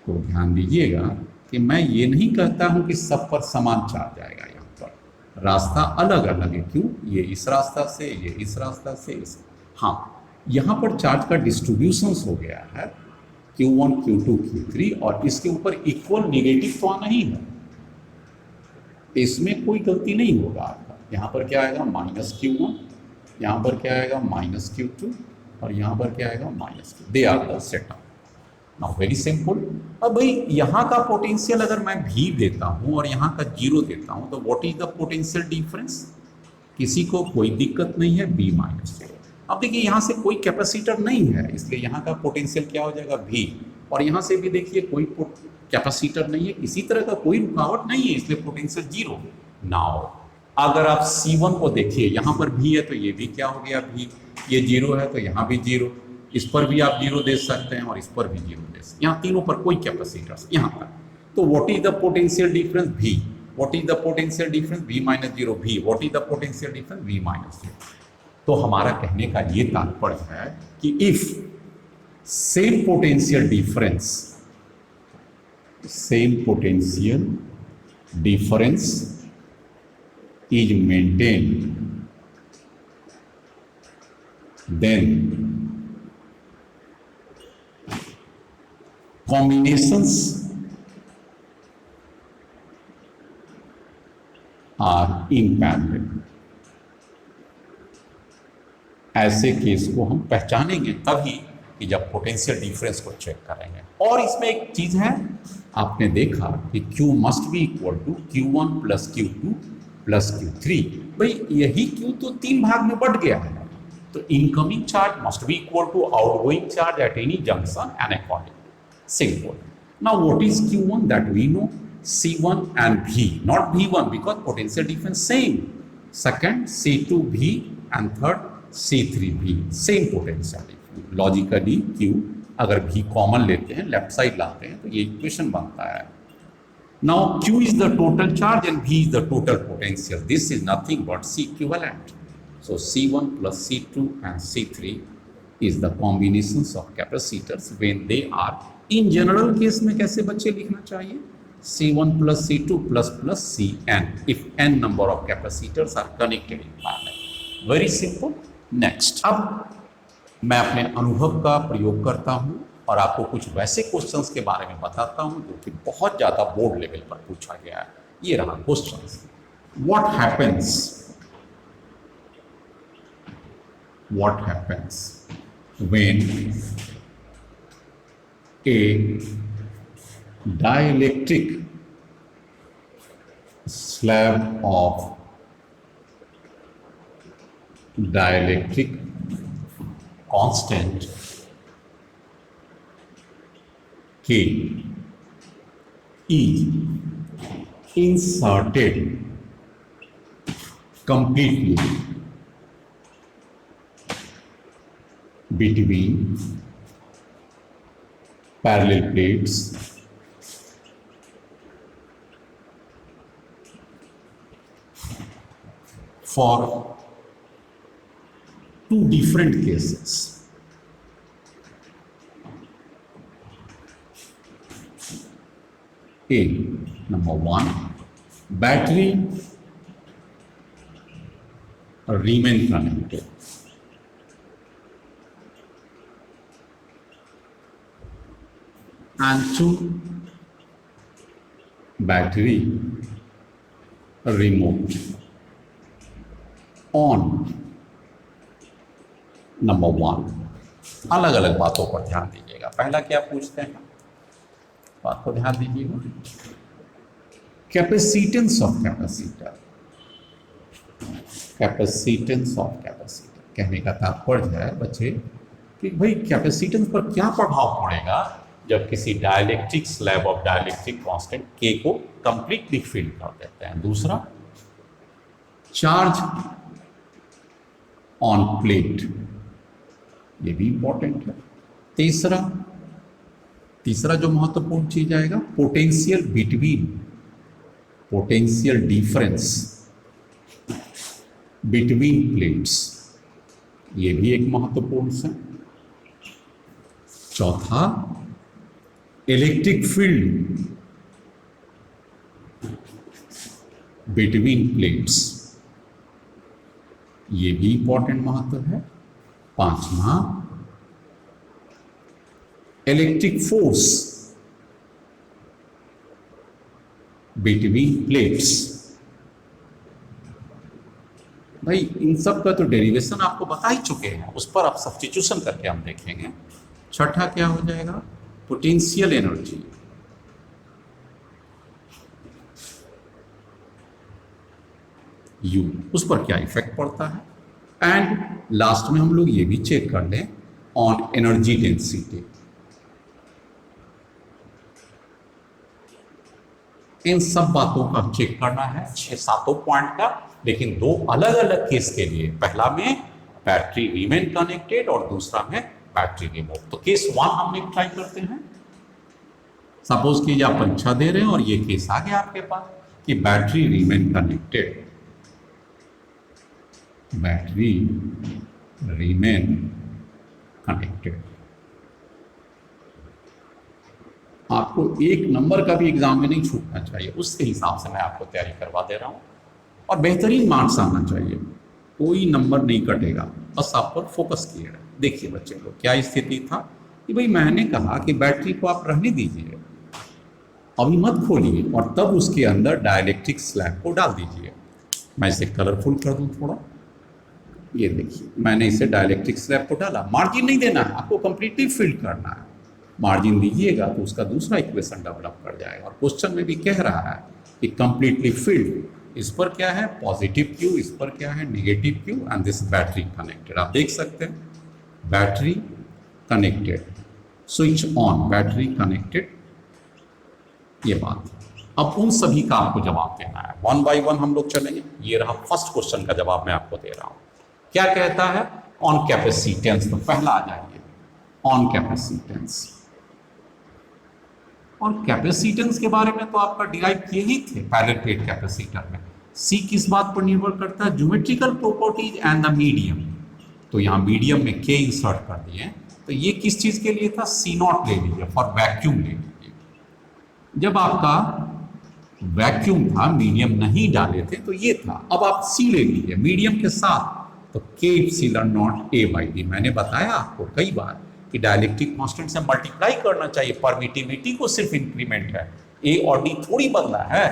तो ध्यान दीजिएगा कि मैं ये नहीं कहता हूं कि सब पर समान चार्ज आएगा। यहाँ पर रास्ता अलग अलग है। क्यों? ये इस रास्ता से, ये इस रास्ता से, हाँ, यहाँ पर चार्ज का डिस्ट्रीब्यूशन हो गया है Q1 Q2 Q3, और इसके ऊपर इक्वल निगेटिव तो आना ही है। इसमें कोई गलती नहीं होगा आपका। यहाँ पर क्या आएगा? माइनस Q1, यहाँ पर क्या आएगा? माइनस Q2, और यहाँ पर क्या आएगा? Minus Q। They are the setup. Now very simple. अब भाई यहाँ का पोटेंशियल अगर मैं V देता हूँ और यहाँ का 0 देता हूँ, तो what is the potential difference? किसी को कोई दिक्कत नहीं है, B माइनस 0। अब देखिए यहाँ से कोई कैपेसिटर नहीं है, इसलिए यहाँ का पोटेंशियल क्या हो जाएगा? V। और यहाँ से भी देखिए कोई कैपेसिटर नहीं है, किसी तरह का कोई रुकावट नहीं है, इसलिए पोटेंशियल 0। नाउ अगर आप C1 को देखिए, यहाँ पर V है तो ये भी क्या हो गया? V। ये 0 है तो यहाँ भी 0, इस पर भी आप 0 दे सकते हैं और इस पर भी 0 दे सकते हैं। यहाँ तीनों पर कोई कैपेसिटर्स यहाँ पर। तो what is the potential difference? V। What is the potential difference? V minus 0 V। What is the potential difference? V minus 0। तो हमारा कहने का ये तात्पर्य है कि if same potential difference is maintained, then combinations are in parallel। ऐसे case को हम पहचानेंगे तभी कि जब पोटेंशियल डिफरेंस को चेक करेंगे। और इसमें एक चीज है, आपने देखा कि Q must be equal to Q1 plus Q2 plus Q3। भाई यही Q तो 3 भाग में बढ़ गया है, तो incoming charge must be equal to outgoing charge at any junction and according. Simple. Now what is Q1? That we know, C1 and V, not V1 because potential difference same. Second C2 V and third C3 V, same potential difference। Logically Q अगर V common लेते हैं, left side लाते हैं, तो ये equation बनता है। Now Q is the total charge and V is the total potential. This is nothing but C equivalent. So C1 plus C2 and C3 is the combinations of capacitors when they are in general case में कैसे बच्चे लिखना चाहिए? C1 plus C2 plus plus Cn if n number of capacitors are connected in parallel. Very simple. Next, अब मैं अपने अनुभव का प्रयोग करता हूँ और आपको कुछ वैसे क्वेश्चंस के बारे में बताता हूँ जो कि बहुत ज़्यादा बोर्ड लेवल पर पूछा गया है। ये रहा questions. What happens when a dielectric slab of dielectric constant K is inserted completely between parallel plates for two different cases. A, number one, battery remain connected. And two, battery removed. On number one, अलग अलग बातों पर ध्यान दीजिएगा। पहला क्या पूछते हैं, बात को ध्यान दीजिएगा। Capacitance of capacitor, capacitance of capacitor कहने का तात्पर्य है बच्चे कि भाई कैपेसिटेंस पर क्या प्रभाव पड़ेगा जब किसी dielectric slab of dielectric constant के को कंप्लीटली फिल कर देते हैं। दूसरा, चार्ज ऑन प्लेट, ये भी इंपॉर्टेंट है। तीसरा जो महत्वपूर्ण चीज आएगा, potential between, potential difference between plates, ये भी एक महत्वपूर्ण है। चौथा, इलेक्ट्रिक फील्ड बिटवीन प्लेट्स, ये भी इंपॉर्टेंट महत्व है। पांचवा, इलेक्ट्रिक फोर्स बिटवीन प्लेट्स। भाई इन सब का तो डेरिवेशन आपको बता ही चुके हैं, उस पर आप सब्स्टिट्यूशन करके हम देखेंगे। छठा क्या हो जाएगा, पोटेंशियल एनर्जी, यू, उस पर क्या इफेक्ट पड़ता है। एंड लास्ट में हम लोग ये भी चेक कर लें ऑन एनर्जी डेंसिटी। इन सब बातों का चेक करना है, 6-7 पॉइंट का, लेकिन दो अलग अलग केस के लिए। पहला में बैटरी रिमेन कनेक्टेड और दूसरा में बैटरी रिमूव। तो केस 1 हम लोग ट्राई करते हैं। सपोज कीजिए आप परीक्षा दे रहे हैं और ये केस आ गया आपके पास कि battery remain connected, battery remain connected. आपको एक नंबर का भी एग्जाम में नहीं छूटना चाहिए, उसके हिसाब से मैं आपको तैयारी करवा दे रहा हूं, और बेहतरीन मार्क्स आना चाहिए, कोई नंबर नहीं कटेगा, बस आप पर फोकस किए रहे। देखिए बच्चे लोग, क्या स्थिति था कि भाई मैंने कहा कि बैटरी को आप रहने दीजिए, अभी मत खोलिए, और तब उसके अंदर डाइलेक्ट्रिक स्लैब को डाल दीजिए। मैं इसे कलरफुल कर दूं थोड़ा, ये देखिए मैंने इसे डाइलेक्ट्रिक स्लैब को डाला। मार्जिन नहीं देना है आपको, कंप्लीटली फिल्ड करना है। मार्जिन दीजिएगा तो उसका दूसरा इक्वेशन डेवलप कर जाएगा। और क्वेश्चन में भी कह रहा है कि कंप्लीटली फिल्ड, इस पर क्या है पॉजिटिव क्यू, इस पर क्या है negative Q, and this battery connected. आप देख सकते हैं battery connected, switch on, battery connected, ये बात। अब उन सभी का आपको जवाब देना है, 1 बाय 1 हम लोग चलेंगे। ये रहा फर्स्ट क्वेश्चन का जवाब मैं आपको दे रहा हूं। क्या कहता है, ऑन कैपेसिटेंस। तो पहला आ जाइए, ऑन कैपेसिटेंस। और कैपेसिटेंस के बारे में तो आपका डिराइव किए ही थे पैरेलल प्लेट कैपेसिटर में। सी किस बात पर निर्भर करता है, geometrical properties and the medium. तो यहाँ मीडियम में के इंसर्ट कर दिए, तो ये किस चीज के लिए था, सी नॉट ले लीजिए, फॉर वैक्यूम ले लीजिए। जब आपका वैक्यूम था, मीडियम नहीं डाले थे, तो ये था। अब आप सी ले लीजिए मीडियम के साथ, तो के epsilon naught A by D. मैंने बताया आपको कई बार कि डाइलेक्ट्रिक कांस्टेंट से मल्टीप्लाई करना चाहिए, परमिटिविटी को सिर्फ इंक्रीमेंट है, ए और डी थोड़ी बदला है।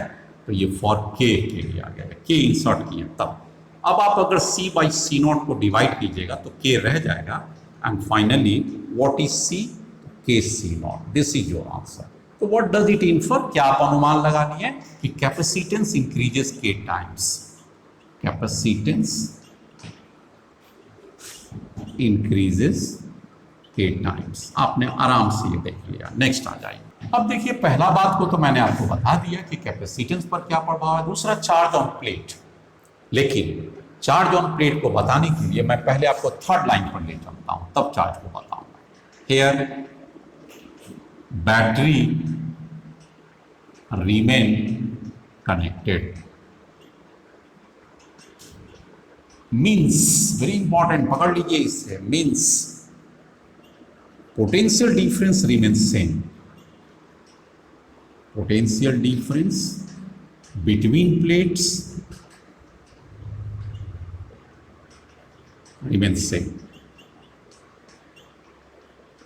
तो ये फॉर के लिए आ गया, के इंसर्ट किए तब। अब आप अगर सी बाई सी नॉट को डिवाइड कीजिएगा तो के रह जाएगा, and finally what is C, K C naught. This is your answer. तो व्हाट डज इट इन्फर, क्या आप अनुमान लगा लिए कि capacitance increases K times, capacitance increases K times. आपने आराम से ये देख लिया। नेक्स्ट आ जाइए, अब देखिए, पहला बात को तो मैंने आपको बता दिया कि कैपेसिटेंस पर क्या प्रभाव है, दूसरा चार्ज ऑन प्लेट। लेकिन चार्ज ऑन प्लेट को बताने के लिए मैं पहले आपको थर्ड लाइन पर ले चलता हूं, तब चार्ज को बताऊंगा। Here battery remain connected means, very important, पकड़ लीजिए इससे, means potential difference remains same, potential difference between plates remains same।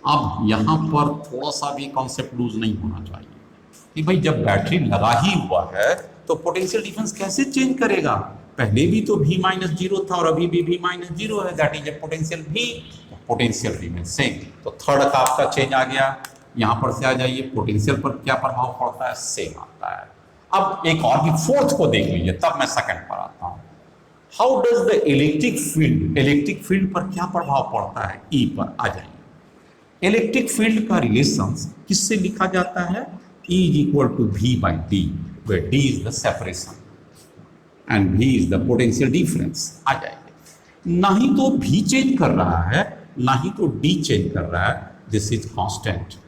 अब यहां पर थोड़ा सा भी कॉन्सेप्ट लूज नहीं होना चाहिए कि भाई जब बैटरी लगा ही हुआ है तो पोटेंशियल डिफरेंस कैसे चेंज करेगा, पहले भी तो V माइनस जीरो था और अभी भी V माइनस जीरो है, that is a potential V, potential remains same. तो थर्ड का आपका चेंज आ गया, यहां पर से आ जाइए, पोटेंशियल पर क्या प्रभाव पड़ता है, सेम आता है। अब एक और भी फोर्थ को देख लीजिए, तब मैं सेकंड पर आता हूं। How does the electric field, electric field पर क्या प्रभाव पड़ता है, ई पर आ जाइए। इलेक्ट्रिक फील्ड का रिलेशन किससे लिखा जाता है, E is equal to V by D, where D is the separation and V is the potential difference. आ जाइए, ना ही तो V चेंज कर रहा है ना ही तो D चेंज कर रहा है, दिस इज कांस्टेंट।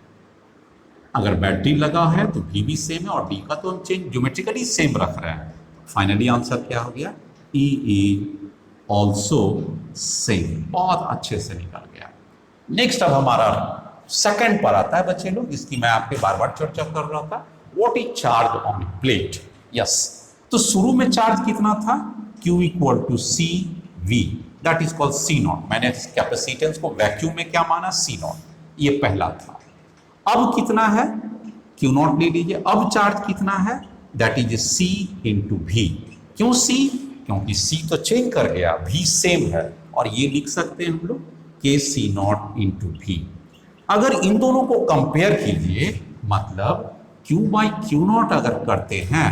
अगर बैटरी लगा है तो V भी सेम है और D का तो हम चेंज ज्योमेट्रिकली सेम रख रहे हैं। फाइनली आंसर क्या हो गया, E इज ऑल्सो सेम। बहुत अच्छे से निकल गया। नेक्स्ट अब हमारा सेकंड पर आता है बच्चे लोग, इसकी मैं आपके बार बार चर्चा कर रहा था। What is charge on plate, yes. तो शुरू में चार्ज कितना था, Q equal to C V, that is called C naught. मैंने कैपेसिटेंस को वैक्यूम में क्या माना, C नॉट, ये पहला था। अब कितना है, Q नॉट ले लीजिए। अब चार्ज कितना है, that is C into V। क्यों C, क्योंकि C तो चेंज कर गया, V सेम है, और ये लिख सकते हैं हम लोग के C नॉट इंटू V। अगर इन दोनों को कंपेयर कीजिए, मतलब Q बाई क्यू नॉट अगर करते हैं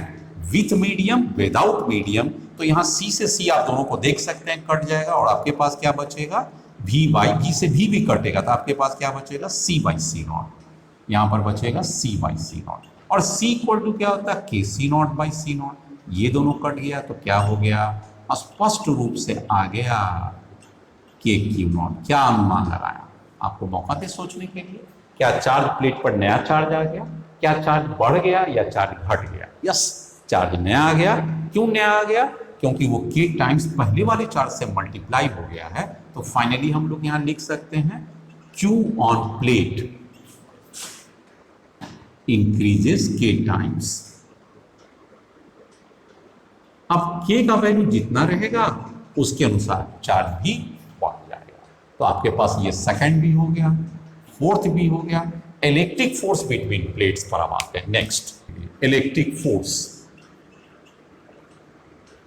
विथ मीडियम विदाउट मीडियम, तो यहाँ C से C आप दोनों को देख सकते हैं कट जाएगा, और आपके पास क्या बचेगा, V बाई V से V भी कटेगा, तो आपके पास क्या बचेगा, C बाई C नॉट। यहाँ पर बचेगा C बाई C नॉट, और C इक्वल टू क्या होता है, के C not by C not. ये दोनों कट गया तो क्या हो गया, स्पष्ट रूप से आ गया के Q नॉट। क्या अनुमान लगाया, आपको मौका दे सोचने के लिए। क्या चार्ज प्लेट पर नया चार्ज आ गया, क्या चार्ज बढ़ गया या चार्ज घट गया, यस, चार्ज नया आ गया। क्यों नया आ गया, क्योंकि वो के टाइम्स पहले वाले चार्ज से मल्टीप्लाई हो गया है। तो फाइनली हम लोग यहां लिख सकते हैं Q on plate increases K times. अब के का वैल्यू जितना रहेगा उसके अनुसार चार्ज भी बढ़ जाएगा। तो आपके पास ये सेकंड भी हो गया, फोर्थ भी हो गया। इलेक्ट्रिक फोर्स बिटवीन प्लेट्स पर अब आते हैं। Next, electric force,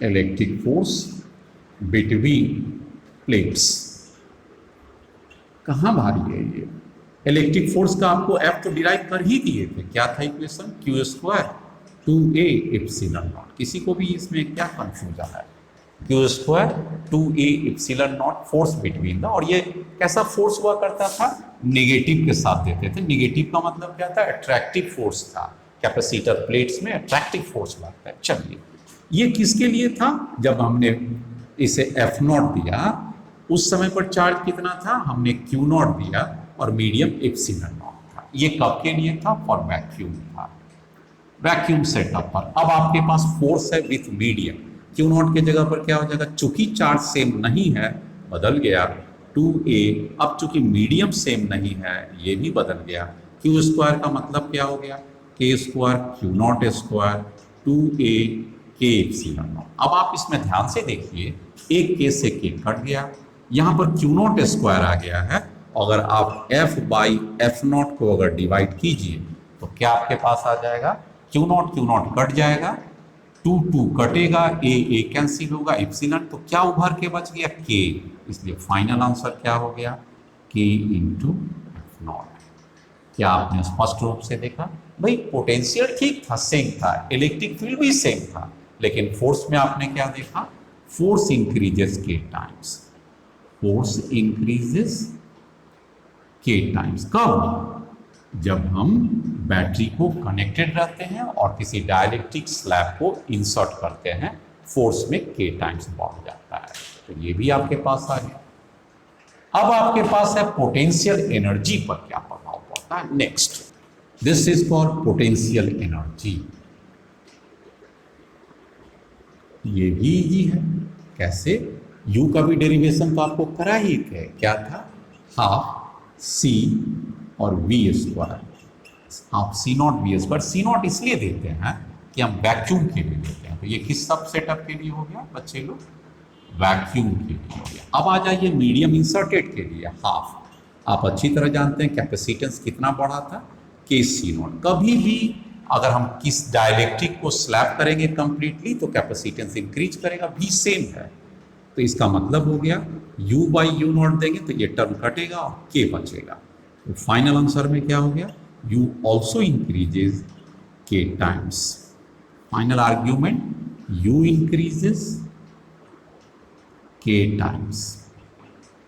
electric force between plates. कहां भारी है ये, इलेक्ट्रिक फोर्स का आपको एफ तो डिराइव कर ही दिए थे, क्या था equation, Q square 2a epsilon not. किसी को भी इसमें क्या कंफ्यूजन है, Q square 2a epsilon not force between the, और ये कैसा फोर्स हुआ करता था, नेगेटिव के साथ देते थे। नेगेटिव का मतलब क्या था, अट्रैक्टिव फोर्स था। कैपेसिटर प्लेट्स में अट्रैक्टिव फोर्स लगता है। चलिए, ये किसके लिए था, जब हमने इसे एफ नॉट दिया उस समय पर चार्ज कितना था, हमने क्यू नॉट दिया और मीडियम एप्सिलॉन नॉट था। ये कब के लिए था, फॉर वैक्यूम था, वैक्यूम सेटअप पर। अब आपके पास फोर्स है विथ मीडियम, क्यू नॉट के जगह पर क्या हो जाएगा, चूंकि चार्ज सेम नहीं है बदल गया 2a। अब चूंकि मीडियम सेम नहीं है ये भी बदल गया। क्यू स्क्वायर का मतलब क्या हो गया, के square Q not square 2a के एप्सिलॉन नॉट। अब आप इसमें ध्यान से देखिए, एक के से के कट गया, यहाँ पर क्यू नॉट स्क्वायर आ गया है। अगर आप f बाई एफ नॉट को अगर डिवाइड कीजिए तो क्या आपके पास आ जाएगा, क्यू नॉट कट जाएगा, 2 कटेगा, a कैंसिल होगा, एप्सिलॉन, तो क्या उभर के बच गया, k। इसलिए फाइनल आंसर क्या हो गया, k इंटू एफ नॉट। क्या आपने स्पष्ट रूप से देखा, भाई पोटेंशियल ठीक था, सेम था, इलेक्ट्रिक फील्ड भी सेम था, लेकिन फोर्स में आपने क्या देखा, force increases K times, force increases K times. कब, जब हम बैटरी को कनेक्टेड रहते हैं और किसी डाइलेक्ट्रिक स्लैब को इंसर्ट करते हैं, फोर्स में k टाइम्स बढ़ जाता है। तो ये भी आपके पास आ गया। अब आपके पास है पोटेंशियल एनर्जी पर क्या प्रभाव पड़ता है। Next, this is for potential energy. ये भी इजी है। कैसे? u का भी डेरिवेशन तो आपको करा ही है, क्या था? हाफ c और v square, half c naught v square. c not इसलिए देते हैं कि हम वैक्यूम के लिए देते हैं। तो ये किस सब सेटअप के लिए हो गया बच्चे लोग? वैक्यूम के लिए हो गया। अब आ जाइए मीडियम इंसर्टेड के लिए, हाफ। आप अच्छी तरह जानते हैं कैपेसिटेंस कितना बढ़ा था, के सी नॉट। कभी भी अगर हम किस डाइलेक्ट्रिक को स्लैब करेंगे कंप्लीटली तो कैपेसिटेंस इंक्रीज करेगा, भी सेम है। तो इसका मतलब हो गया u बाई यू नॉट देंगे तो ये टर्म कटेगा और k बचेगा। तो फाइनल आंसर में क्या हो गया? u also increases k times. Final argument, u increases k times.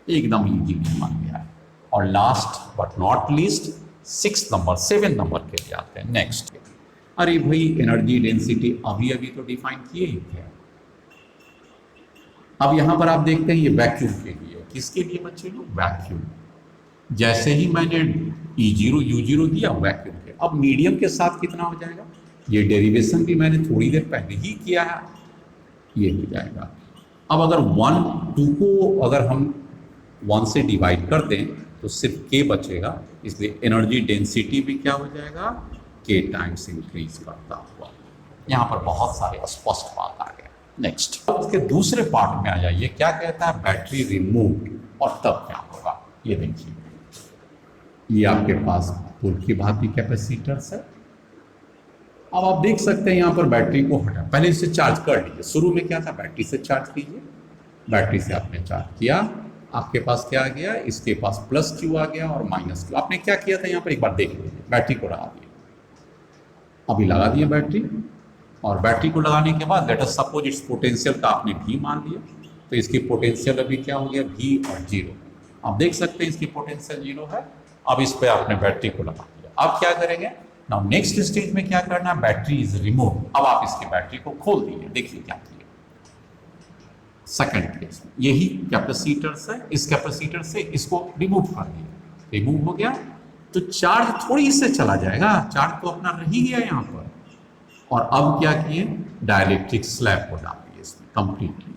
एकदम इजी बन गया है। और last but not least 7 number के लिए आते हैं। नेक्स्ट, अरे भाई एनर्जी डेंसिटी अभी अभी तो डिफाइन किए ही थे। अब यहां पर आप देखते हैं ये वैक्यूम के लिए। किसके लिए बच्चे लोग? वैक्यूम। जैसे ही मैंने E0 U0 दिया वैक्यूम के, अब मीडियम के साथ कितना हो जाएगा? ये डेरिवेशन भी मैंने थोड़ी देर पहले ही किया है, ये हो जाएगा। अब अगर 1 2 को अगर हम 1 से डिवाइड कर दें तो सिर्फ k बचेगा, इसलिए एनर्जी डेंसिटी भी क्या हो जाएगा? k टाइम्स इंक्रीज करता हुआ। यहाँ पर बहुत सारे स्पष्ट बात आ गया। नेक्स्ट, अब इसके दूसरे पार्ट में आ जाइए। क्या कहता है? बैटरी रिमूव्ड, और तब क्या होगा ये देखिए। ये आपके पास पुल की भांति कैपेसिटर्स है। अब आप देख सकते हैं यहाँ पर बैटरी को हटा, पहले इसे चार्ज कर लीजिए। शुरू में क्या था? बैटरी से चार्ज कीजिए। बैटरी से आपने चार्ज किया, आपके पास क्या आ गया? इसके पास प्लस क्यू आ गया और माइनस क्यू। आपने क्या किया था यहाँ पर? एक बार देख लीजिए। बैटरी को लगा दिया, अभी लगा दिया बैटरी। और बैटरी को लगाने के बाद late us suppose it's potential का आपने V मान लिया, तो इसकी पोटेंशियल अभी क्या हो गया? V और 0। आप देख सकते हैं इसकी पोटेंशियल 0 है। अब इस पे आपने बैटरी को लगा दिया। अब क्या करेंगे? नाउ नेक्स्ट स्टेज में क्या करना है? Battery is remove. अब आप इसकी बैटरी को खोल दीजिए, देखिए क्या किया। सेकंड केस में यही कैपेसिटर से, इस कैपेसिटर से इसको रिमूव कर दिया। रिमूव हो गया तो चार्ज थोड़ी इससे चला जाएगा, चार्ज तो अपना रह ही गया यहाँ पर। और अब क्या किए? डाइलेक्ट्रिक स्लैब को डाल दिए इसमें कंप्लीटली।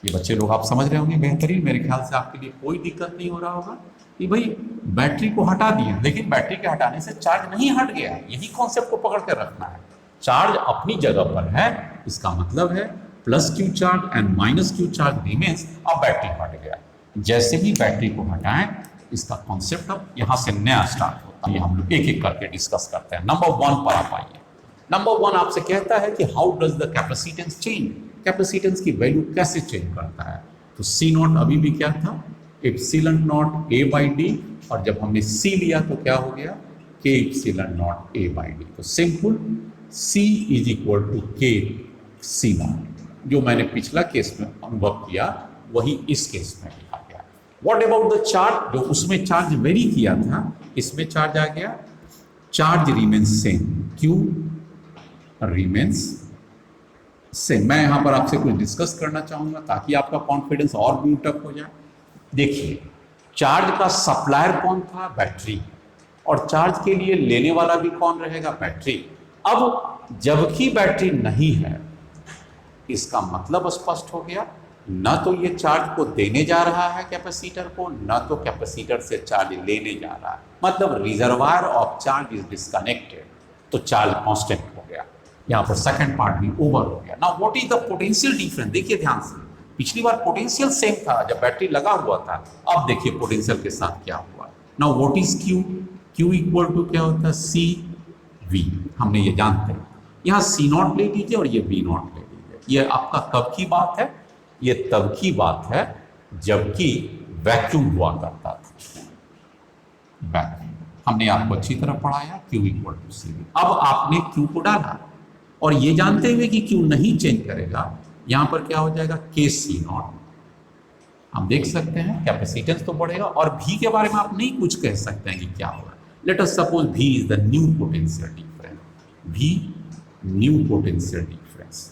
ये बच्चे लोग आप समझ रहे होंगे बेहतरीन। मेरे ख्याल से आपके लिए कोई दिक्कत नहीं हो रहा होगा कि भाई बैटरी को हटा दिए, लेकिन बैटरी के हटाने से चार्ज नहीं हट गया। यही कॉन्सेप्ट को पकड़ कर रखना है। चार्ज अपनी जगह पर है, इसका मतलब है plus Q charge and minus Q charge remains. अब बैटरी हट गया। जैसे ही बैटरी को हटाएं, इसका कॉन्सेप्ट अब यहाँ से नया स्टार्ट होता है। हम लोग एक एक करके डिस्कस करते हैं। नंबर 1 पर आप आइए। नंबर 1 आपसे कहता है कि how does the capacitance change. Capacitance की वैल्यू कैसे चेंज करता है? तो C नॉट अभी भी क्या था? Epsilon naught A by D, और जब हमने C लिया तो क्या हो गया? K epsilon naught A by D. तो simple C is equal to K C naught. जो मैंने पिछला केस में अनुभव किया वही इस केस में लिखा गया। What about the charge? जो उसमें चार्ज वेरी किया था, इसमें चार्ज आ गया, charge remains same, Q remains same. मैं यहां पर आपसे कुछ डिस्कस करना चाहूंगा ताकि आपका कॉन्फिडेंस और बूस्ट अप हो जाए। देखिए, चार्ज का सप्लायर कौन था? बैटरी। और चार्ज के लिए लेने वाला भी कौन रहेगा? बैटरी। अब जबकि बैटरी नहीं है, इसका मतलब स्पष्ट हो गया, न तो ये चार्ज को देने जा रहा है कैपेसिटर को, न तो कैपेसिटर से चार्ज लेने जा रहा है। मतलब reservoir of charge is disconnected, तो चार्ज कांस्टेंट हो गया। यहाँ पर सेकंड पार्ट भी ओवर हो गया। Now what is the potential difference? देखिए ध्यान से, पिछली बार पोटेंशियल सेम था जब बैटरी लगा हुआ था, अब देखिए पोटेंशियल के साथ क्या हुआ। Now what is Q? Q equal to क्या होता है? C V। हमने ये जानते हैं। यहाँ C नॉट ले लीजिए और ये V नॉट ले लीजिए। ये आपका कब की बात है? ये तब की बात है जबकि वैक्यूम हुआ करता था। वैक्यूम हमने आपको अच्छी तरह पढ़ाया, Q equal to C V। अब आपने Q को डाला और ये जानते हुए कि Q नहीं चेंज करेगा, यहां पर क्या हो जाएगा? K C not. हम देख सकते हैं कैपेसिटेंस तो बढ़ेगा और V के बारे में आप नहीं कुछ कह सकते हैं कि क्या होगा, late us suppose V is the new potential difference, V new potential difference.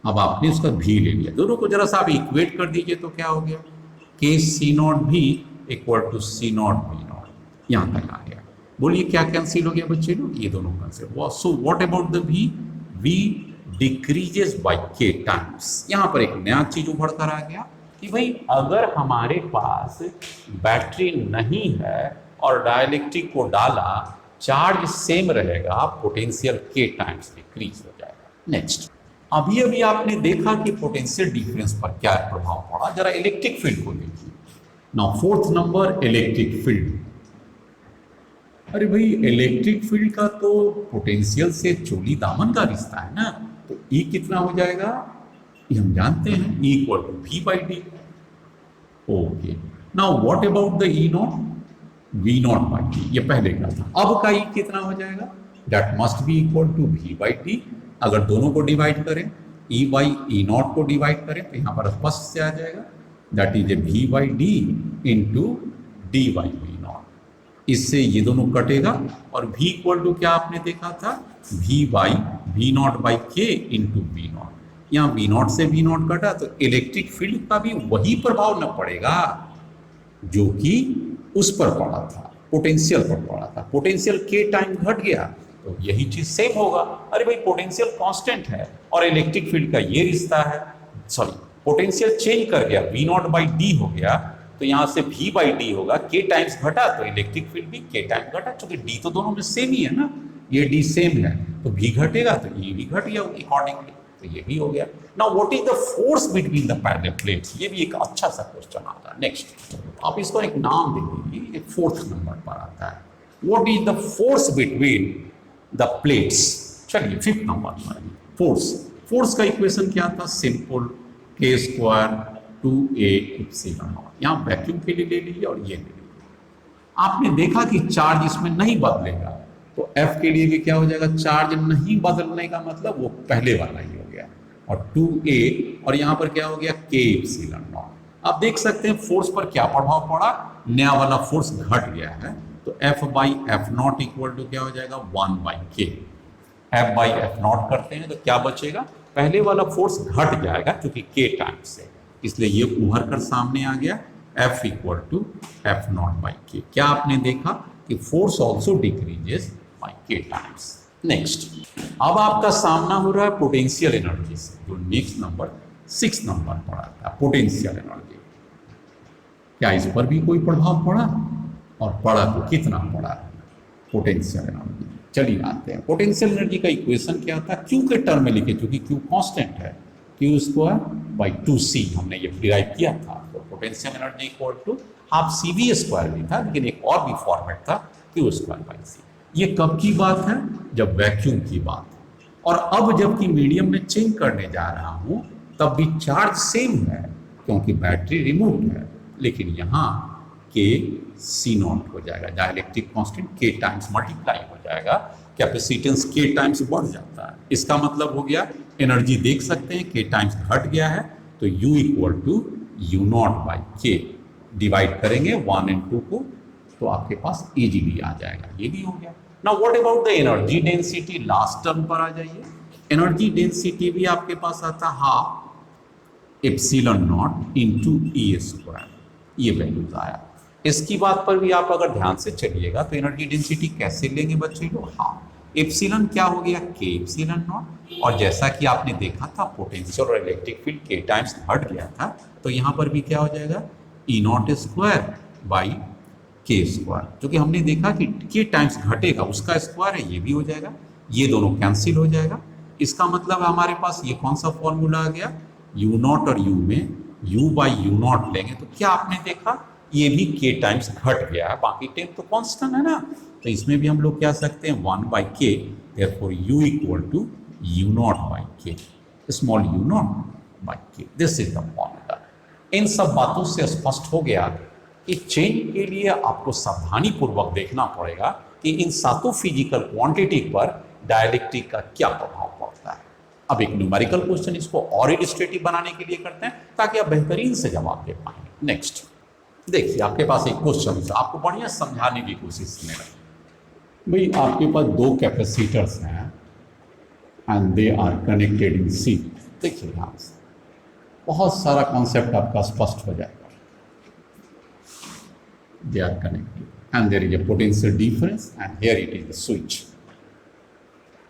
अब आपने उसका V ले लिया, दोनों को जरा सा आप इक्वेट कर दीजिए तो क्या हो गया, K C naught V equal to C naught V naught, यहां तक आ गया। बोलिए क्या कैंसिल हो गया बच्चे लोग, ये दोनों कैंसिल हुआ। So what about the V, V decreases by K times. यहां पर एक नया चीज उभर कर आ गया कि भाई अगर हमारे पास बैटरी नहीं है और डाइलेक्ट्रिक को डाला, चार्ज सेम रहेगा, पोटेंशियल K टाइम्स डिक्रीज हो जाएगा। नेक्स्ट, अभी अभी आपने देखा कि पोटेंशियल डिफरेंस पर क्या प्रभाव पड़ा, जरा इलेक्ट्रिक फील्ड को देखिए। Now fourth number, electric field. अरे भाई इलेक्ट्रिक फील्ड का तो पोटेंशियल से चोली दामन का रिश्ता है ना, तो E कितना हो जाएगा, ये हम जानते हैं, E equal to V by D. Okay, now what about the E naught, V naught by D, ये पहले का था। अब का E कितना हो जाएगा, that must be equal to V by D. अगर दोनों को डिवाइड करें, E बाई E नॉट को डिवाइड करें तो यहाँ पर स्पष्ट से आ जाएगा, that is a V by D into D by V naught. इससे ये दोनों कटेगा और V इक्वल टू क्या आपने देखा था, V by V naught by K into V not. यहाँ V नॉट से V नॉट कटा तो इलेक्ट्रिक फील्ड का भी वही प्रभाव न पड़ेगा जो कि उस पर पड़ा था, पोटेंशियल पर पड़ा था। पोटेंशियल K टाइम घट गया तो यही चीज सेम होगा। अरे भाई पोटेंशियल कांस्टेंट है और इलेक्ट्रिक फील्ड का ये रिश्ता है, सॉरी पोटेंशियल चेंज कर गया, V नॉट बाई डी हो गया तो यहाँ से V बाई डी होगा, K टाइम्स घटा तो इलेक्ट्रिक फील्ड भी K टाइम घटा, क्योंकि D तो दोनों में सेम ही है ना, ये D सेम है तो V घटेगा तो E भी घट गया अकॉर्डिंगली, तो ये भी हो गया। Now what is the force between the parallel plates, ये भी एक अच्छा सा क्वेश्चन आता है। नेक्स्ट, आप इसको एक नाम दे दीजिए, ये फोर्थ नंबर पर आता है। What is the force between the plates. चलिए फिफ्थ नंबर पर फोर्स। फोर्स का इक्वेशन क्या था, simple, K square 2A epsilon not. यहाँ वैक्यूम के लिए ले लीजिए और ये ले लीजिए। आपने देखा कि चार्ज इसमें नहीं बदलेगा तो F के लिए भी क्या हो जाएगा, चार्ज नहीं बदलने का मतलब वो पहले वाला ही हो गया, और 2A और यहाँ पर क्या हो गया, K एप्सिलॉन नॉट। आप देख सकते हैं फोर्स पर क्या प्रभाव पड़ा, नया वाला फोर्स घट गया है तो F by F naught equal to क्या हो जाएगा, 1 by K। F by F naught करते हैं तो क्या बचेगा, पहले वाला फोर्स घट जाएगा क्योंकि K टाइम्स से, इसलिए ये उभर कर सामने आ गया, F equal to F naught by K। क्या आपने देखा कि force also decreases by K times. Next, अब आपका सामना हो रहा है पोटेंशियल एनर्जी से, जो नेक्स्ट नंबर 6 नंबर पर आता है, पोटेंशियल एनर्जी। क्या इस पर भी कोई प्रभाव पड़ा, और पड़ा तो कितना पड़ा पोटेंशियल एनर्जी। चलिए आते हैं, पोटेंशियल एनर्जी का इक्वेशन क्या था, Q के टर्म में लिखे, क्योंकि Q कांस्टेंट है, Q स्क्वायर बाई 2C हमने ये डिराइव किया था। तो potential energy equal to half CV square भी था, लेकिन एक और भी फॉर्मेट था, Q स्क्वायर बाई C। ये कब की बात है, जब वैक्यूम की बात है। और अब जबकि मीडियम में चेंज करने जा रहा हूं तब भी चार्ज सेम है क्योंकि बैटरी रिमूव है, लेकिन यहाँ K C नॉट हो जाएगा, dielectric constant K times multiply हो जाएगा, कैपेसिटेंस K टाइम्स बढ़ जाता है। इसका मतलब हो गया एनर्जी देख सकते हैं K टाइम्स घट गया है तो U equal to U naught by K। Divide करेंगे 1 और 2 को तो आपके पास इजीली आ जाएगा, ये भी हो गया। Now what about the energy density, last term पर आ जाइए। एनर्जी डेंसिटी भी आपके पास आता half epsilon not into E square, ये वैल्यूज आया। इसकी बात पर भी आप अगर ध्यान से चलिएगा तो एनर्जी डेंसिटी कैसे लेंगे बच्चे लोग, हाफ एप्सिलॉन क्या हो गया, K एप्सिलॉन नॉट, और जैसा कि आपने देखा था पोटेंशियल और इलेक्ट्रिक फील्ड K टाइम्स घट गया था तो यहाँ पर भी क्या हो जाएगा, E not square by K square, क्योंकि हमने देखा कि K टाइम्स घटेगा उसका स्क्वायर है, ये भी हो जाएगा, ये दोनों कैंसिल हो जाएगा। इसका मतलब है हमारे पास ये कौन सा फॉर्मूला आ गया, U नॉट और U में U बाई U नॉट लेंगे तो क्या आपने देखा, ये भी K टाइम्स घट गया है, बाकी टाइम तो कांस्टेंट है ना, तो इसमें भी हम लोग कह सकते हैं 1 by K, therefore U equal to U naught by K, small U naught by K। This is the formula. इन सब बातों से स्पष्ट हो गया कि चेंज के लिए आपको सावधानी पूर्वक देखना पड़ेगा कि इन सातों फिजिकल क्वांटिटी पर डाइलेक्ट्रिक का क्या प्रभाव पड़ता है। अब एक न्यूमेरिकल क्वेश्चन इसको और इलिस्ट्रेटिव बनाने के लिए करते हैं ताकि आप बेहतरीन से जवाब दे पाएंगे। नेक्स्ट, देखिए आपके पास एक क्वेश्चन है, आपको बढ़िया समझाने की कोशिश मेरा भाई, आपके पास दो कैपेसिटर्स हैं and they are connected in C. देखिए यहाँ से बहुत सारा कॉन्सेप्ट आपका स्पष्ट हो जाएगा। They are connected and there is a potential difference and here it is the switch.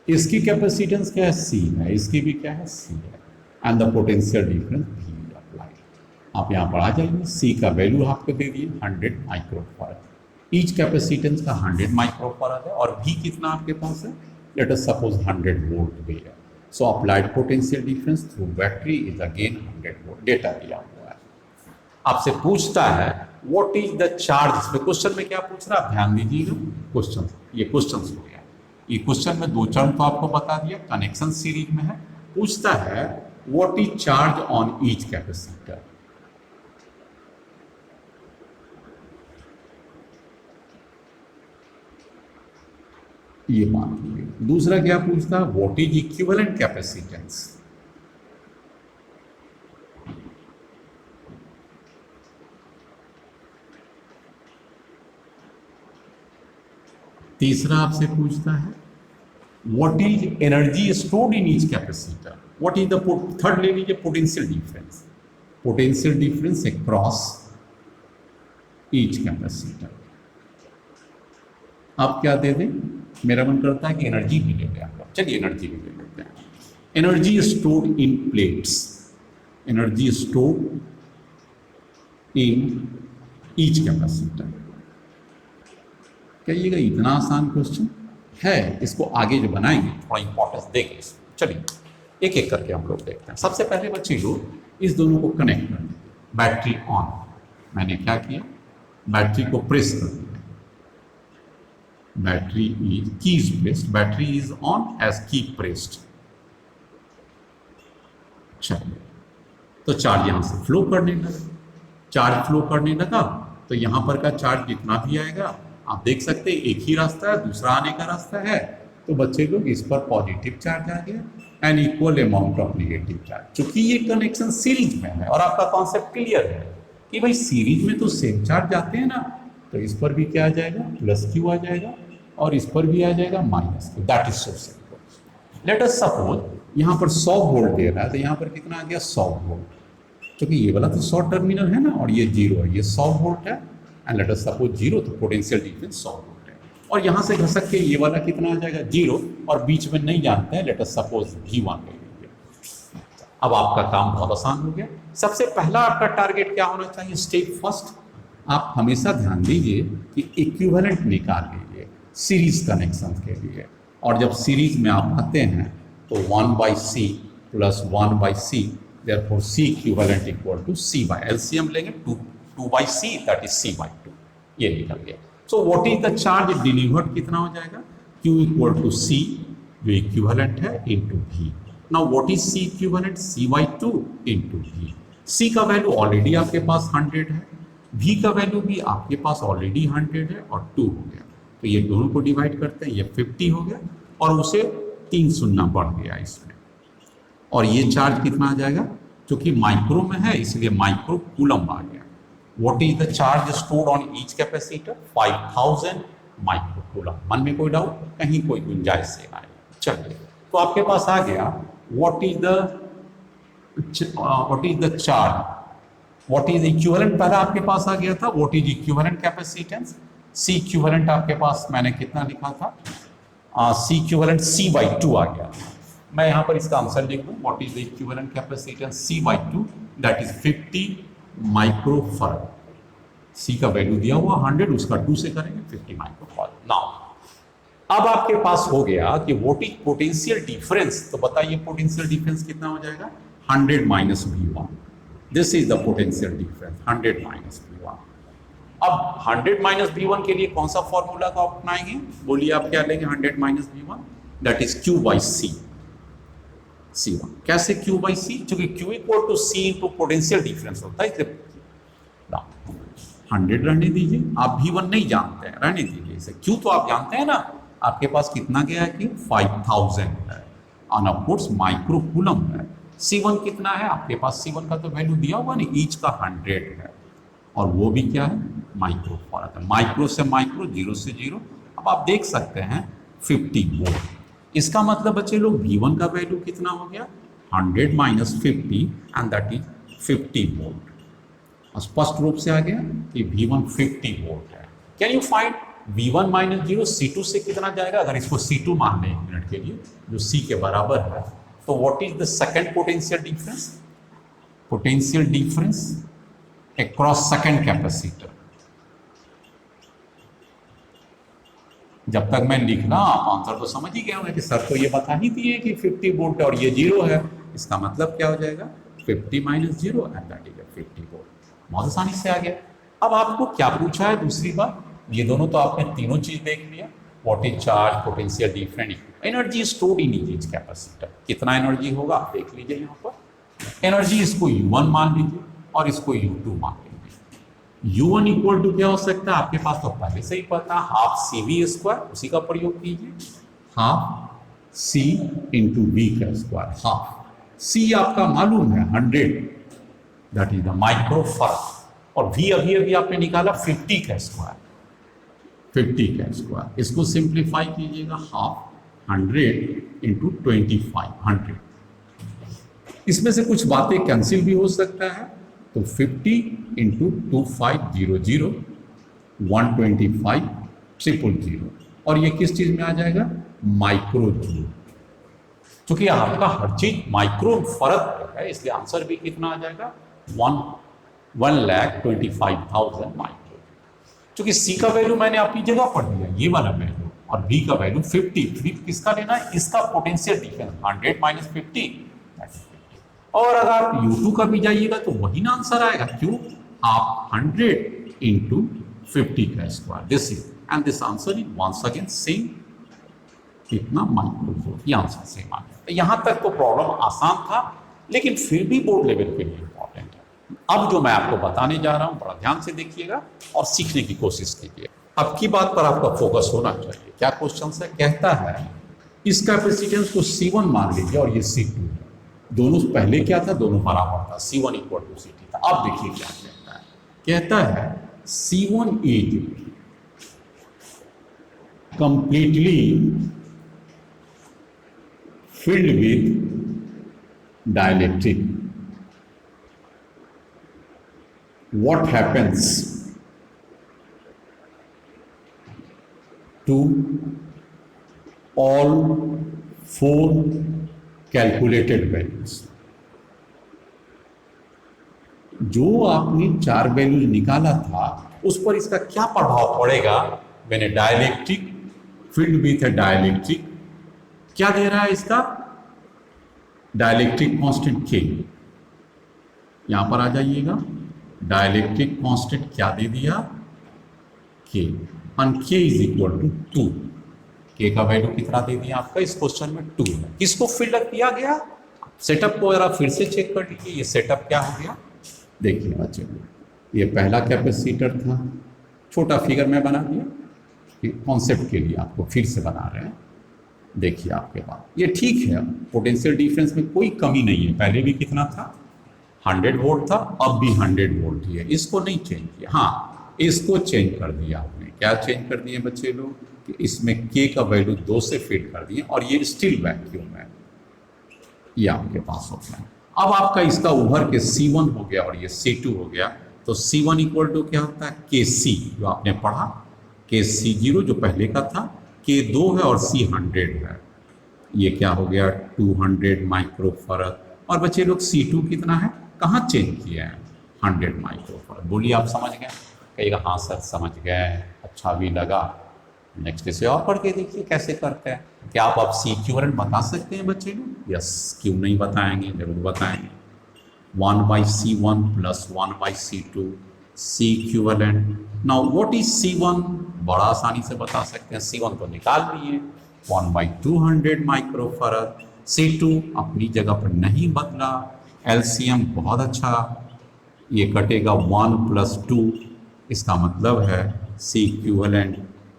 इसकी कैपेसिटेंस क्या है, सी है, इसकी भी क्या है, सी है, एंड द पोटेंशियल डिफरेंस भी अप्लाई। आप यहाँ पर आ जाइए, सी का वैल्यू आपको दे दिए 100 माइक्रोफैराड, ईच कैपेसिटेंस का 100 माइक्रोफैराड है, और भी कितना आपके पास है, लेट अस सपोज 100 वोल्ट भी है। So applied potential difference through battery is again 100 volt. Data दिया हुआ है, आपसे पूछता है व्हाट इज द चार्ज। इसमें क्वेश्चन में क्या पूछ रहा है, ध्यान दीजिएगा क्वेश्चन, ये क्वेश्चन हो गया। ये क्वेश्चन में दो टर्म तो आपको बता दिया, कनेक्शन सीरीज में है, पूछता है what is charge on each capacitor. ये मान लीजिए। दूसरा क्या पूछता है, व्हाट इज इक्विवेलेंट कैपेसिटेंस। तीसरा आपसे पूछता है what is energy stored in each capacitor. What is the third ले लीजिए, potential difference, potential difference across each capacitor. आप क्या दे दें, मेरा मन करता है कि एनर्जी भी ले लें आप लोग। चलिए एनर्जी भी ले लेते हैं। Energy stored in plates, energy stored in each capacitor. कहिएगा इतना आसान क्वेश्चन है, इसको आगे जो बनाएंगे थोड़ा इंपॉर्टेंस देंगे इसको। चलिए एक एक करके हम लोग देखते हैं। सबसे पहले बच्चे लोग इस दोनों को कनेक्ट कर देंगे। बैटरी ऑन, मैंने क्या किया, बैटरी को प्रेस कर दिया, battery is key is pressed, battery is on as key pressed. चलिए तो चार्ज यहां से फ्लो करने लगा, चार्ज फ्लो करने लगा तो यहां पर का चार्ज जितना भी आएगा आप देख सकते हैं, एक ही रास्ता है, दूसरा आने का रास्ता है, तो बच्चे लोग इस पर पॉजिटिव चार्ज आ गया and equal amount of negative charge. चूंकि ये कनेक्शन सीरीज में है और आपका कॉन्सेप्ट क्लियर है कि भाई सीरीज में तो सेम चार्ज आते हैं ना, तो इस पर भी क्या आ जाएगा, प्लस क्यू आ जाएगा, और इस पर भी आ जाएगा minus Q. That is so simple. Late us suppose यहाँ पर 100 वोल्ट दे रहा है, तो यहाँ पर कितना आ गया, 100 वोल्ट। क्योंकि ये वाला तो 100 टर्मिनल है ना, और ये 0 है, ये 100 वोल्ट है, एंड लेट अस सपोज 0, तो पोटेंशियल डिफरेंस 100 वोल्ट है। और यहाँ से घसक के ये वाला कितना आ जाएगा, 0, और बीच में नहीं जानते हैं, लेट अस सपोज V1 ले लीजिए। अब आपका काम बहुत आसान हो गया। सबसे पहला आपका टारगेट क्या होना चाहिए, स्टेप फर्स्ट, आप हमेशा ध्यान दीजिए कि इक्विवेलेंट निकाल लीजिए सीरीज कनेक्शन के लिए। और जब सीरीज में आप आते हैं तो 1/C plus 1/C, therefore C equivalent equal to C by LCM लेंगे, 2/C दैट इज C/2, ये निकल गया। So what is the charge delivered, कितना हो जाएगा, Q इक्वल टू C जो इक्विवेलेंट है into V। Now what is C equivalent, C/2 into V। C का वैल्यू ऑलरेडी आपके पास 100 है, V का वैल्यू भी आपके पास ऑलरेडी 100 है, और 2 हो गया, तो ये दोनों को डिवाइड करते हैं, ये 50 हो गया, और उसे 3 शून्य बढ़ गया इसमें, और ये चार्ज कितना आ जाएगा, क्योंकि माइक्रो में है इसलिए माइक्रो कूलम आ गया। What is the charge stored on each capacitor, 5000 micro coulomb. मन में कोई डाउट, कहीं कोई गुंजाइश से आए। चलिए तो आपके पास आ गया what is the charge, what is equivalent, पहला आपके पास आ गया था what is equivalent capacitance. C equivalent आपके पास मैंने कितना लिखा था, C इक्विवेलेंट C/2 आ गया। मैं यहाँ पर इसका आंसर लिख दूँ, what is the equivalent capacitance C/2, that is 50 microfarad. C का वैल्यू दिया हुआ 100, उसका 2 से करेंगे 50 माइक्रोफैराड। नाउ अब आपके पास हो गया कि व्हाट इज पोटेंशियल डिफरेंस, तो बताइए पोटेंशियल डिफरेंस कितना हो जाएगा, 100 minus V1। This is the potential difference, 100 minus V1। अब 100 माइनस V1 के लिए कौन सा फॉर्मूला का अपनाएंगे, बोलिए आप क्या लेंगे, 100 minus V1 that is Q/C, C1। कैसे Q/C, क्योंकि Q equal to C into potential difference होता है, इसलिए 100 रहने दीजिए, आप V1 नहीं जानते हैं, रहने दीजिए इसे। Q तो आप जानते हैं ना, आपके पास कितना गया है कि 5000 है, और ऑफ कोर्स माइक्रो कूलम है। C1 कितना है आपके पास, C1 का तो वैल्यू दिया हुआ नहीं, ईच का 100 है, और वो भी क्या है, माइक्रो फॉरड है। माइक्रो से माइक्रो, जीरो से जीरो। अब आप देख सकते हैं 50 वोल्ट। इसका मतलब बच्चे लोग V1 का वैल्यू कितना हो गया, 100 minus 50 and that is 50 volt. स्पष्ट रूप से आ गया कि V1 50 वोल्ट है। Can you find V1 minus zero C2 से कितना जाएगा? अगर इसको C2 मान लें 1 मिनट के लिए, जो C के बराबर है, तो what is the second potential difference? Potential difference across second capacitor. जब तक मैं लिख रहा आप आंसर तो समझ ही गए होंगे कि सर तो ये बता ही दिए कि 50 वोल्ट है और ये जीरो है। इसका मतलब क्या हो जाएगा, 50 minus zero and that is 50 volt. बहुत आसानी से आ गया। अब आपको क्या पूछा है दूसरी बात, ये दोनों तो आपने तीनों चीज देख लिया, what is charge, potential difference, energy stored in each capacitor. कितना एनर्जी होगा आप देख लीजिए यहाँ पर। एनर्जी इसको U1 मान लीजिए और इसको U2 मान लीजिए। U1 इक्वल टू क्या हो सकता है, आपके पास तो पहले से ही पता, हाफ CV स्क्वायर, उसी का प्रयोग कीजिए, हाफ C इंटू V का स्क्वायर। हाफ C आपका मालूम है 100, that is the micro farad, और V अभी अभी आपने निकाला 50 का स्क्वायर, 50 का स्क्वायर। इसको सिंप्लीफाई कीजिएगा, हाफ 100 इंटू 25, 100। इसमें से कुछ बातें कैंसिल भी हो सकता है, तो 50 इंटू 2500, 125 000, और ये किस चीज में आ जाएगा, माइक्रो जूल। क्योंकि आपका हर चीज माइक्रो फर्क है, इसलिए आंसर भी कितना आ जाएगा, 1,25,000 माइक्रो। क्योंकि C का वैल्यू मैंने अपनी जगह पढ़ दिया, ये वाला वैल्यू, और V का वैल्यू 50। किसका लेना है, इसका पोटेंशियल डिफरेंस 100 माइनस 50। और अगर आप U2 का भी जाइएगा तो वही ना आंसर आएगा। क्यों, आप 100 इंटू 50 का square, this is, and this answer is once again same, कितना, माइक्रो। ये आंसर सेम आ गया। तो यहां तक तो प्रॉब्लम आसान था, लेकिन फिर भी बोर्ड लेवल के लिए इंपॉर्टेंट है। अब जो मैं आपको बताने जा रहा हूं, बड़ा ध्यान से देखिएगा और सीखने की कोशिश कीजिए। अब की बात पर आपका फोकस होना चाहिए। क्या क्वेश्चन है, कहता है इस कैपेसिटेंस को C1 मान लीजिए और ये C2 है। दोनों पहले क्या था, दोनों बराबर था, C1 इक्वल टू CT था। अब देखिए क्या कहता है, कहता है C1 is completely filled with dielectric. What happens to all four calculated values? जो आपने 4 वैल्यू निकाला था उस पर इसका क्या प्रभाव पड़ेगा? मैंने डायलेक्ट्रिक फील्ड विथ है, डायलेक्ट्रिक क्या दे रहा है इसका, डायलेक्ट्रिक कांस्टेंट K। यहां पर आ जाइएगा, डायलेक्ट्रिक कांस्टेंट क्या दे दिया, K, और K is equal to 2। K का वैल्यू कितना दे दिया आपका, इस क्वेश्चन में 2 है। किसको फील्ड किया गया, सेटअप को जरा फिर से चेक कर लीजिए। ये सेटअप क्या हो गया, देखिए बच्चे, ये पहला कैपेसिटर था, छोटा फिगर में बना दिया कॉन्सेप्ट के लिए, आपको फिर से बना रहे हैं। देखिए आपके पास ये ठीक है, पोटेंशियल डिफरेंस में कोई कमी नहीं है। पहले भी कितना था, 100 वोल्ट था, अब भी 100 वोल्ट ही है। इसको नहीं चेंज किया, हाँ इसको चेंज कर दिया आपने। क्या चेंज कर दिए बच्चे लोग, कि इसमें K का वैल्यू 2 से फिट कर दिए, और ये स्टिल वैक्यूम है, ये आपके पास हो गया। अब आपका इसका उभर के C1 हो गया और ये C2 हो गया, तो C1 इक्वल टू क्या होता है, KC, जो आपने पढ़ा, KC0 जो पहले का था, K2 है और C 100 है। ये क्या हो गया, 200 माइक्रो फरद। और बच्चे लोग C2 कितना है, कहाँ चेंज किया है, 100 माइक्रो फरद। बोलिए आप समझ गए, कहेगा हाँ सर समझ गए, अच्छा भी लगा। नेक्स्ट इसे और पढ़ के देखिए कैसे करते हैं। क्या आप अब C इक्विवेलेंट बता सकते हैं बच्चे लोग? यस, क्यों नहीं बताएंगे, जरूर बताएंगे। 1/C1 plus 1/C2, C equivalent. Now what is C1, बड़ा आसानी से बता सकते हैं, C1 को निकाल लिए, 1/200 माइक्रो फरद। C2 अपनी जगह पर नहीं बदला, LCM बहुत अच्छा, ये कटेगा 1 + 2, इसका मतलब है C इक्विवेलेंट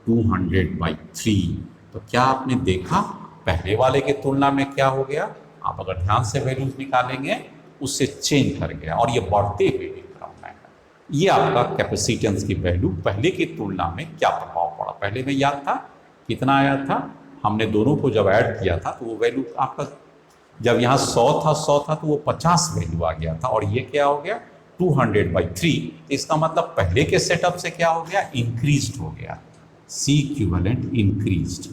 200/3। तो क्या आपने देखा पहले वाले के तुलना में क्या हो गया, आप अगर ध्यान से वैल्यूज निकालेंगे उससे चेंज कर गया, और ये बढ़ते हुए भी क्रम में है। ये आपका कैपेसिटेंस की वैल्यू पहले की तुलना में क्या प्रभाव पड़ा। पहले में याद था कितना आया था, हमने दोनों को जब ऐड किया था तो वो वैल्यू आपका जब यहाँ 100 था तो वो 50 वैल्यू आ गया था, और ये क्या हो गया 200/3। इसका मतलब पहले के सेटअप से क्या हो गया, इंक्रीज्ड हो गया, सी इक्विवेलेंट इंक्रीज्ड।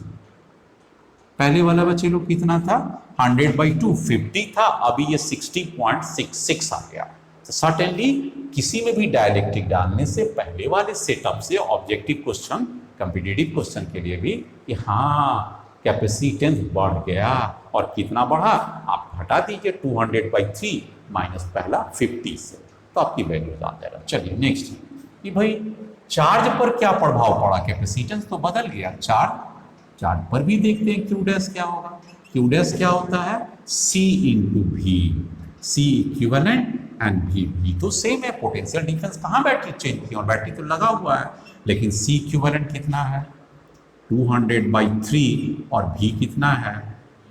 पहले वाला बच्चे लोग कितना था 100/2 50 था, अभी ये 60.66 आ गया। तो सर्टेनली किसी में भी डायलेक्ट्रिक डालने से पहले वाले सेटअप से ऑब्जेक्टिव क्वेश्चन, कॉम्पिटिटिव क्वेश्चन के लिए भी कि हाँ कैपेसिटेंस बढ़ गया, और कितना बढ़ा आप हटा दीजिए 200/3 माइनस पहला 50 से, तो आपकी वैल्यू आ जाएगा। चलिए नेक्स्ट कि भाई चार्ज पर क्या प्रभाव पड़ा, कैपेसिटेंस तो बदल गया, चार्ज पर भी देखते हैं क्यू डैश क्या होगा। क्यू डैश क्या होता है C into V, C equivalent and V तो सेम है, पोटेंशियल डिफरेंस कहाँ बैटरी चेंज की, और बैटरी तो लगा हुआ है, लेकिन सी इक्विवेलेंट कितना है 200/3 और भी कितना है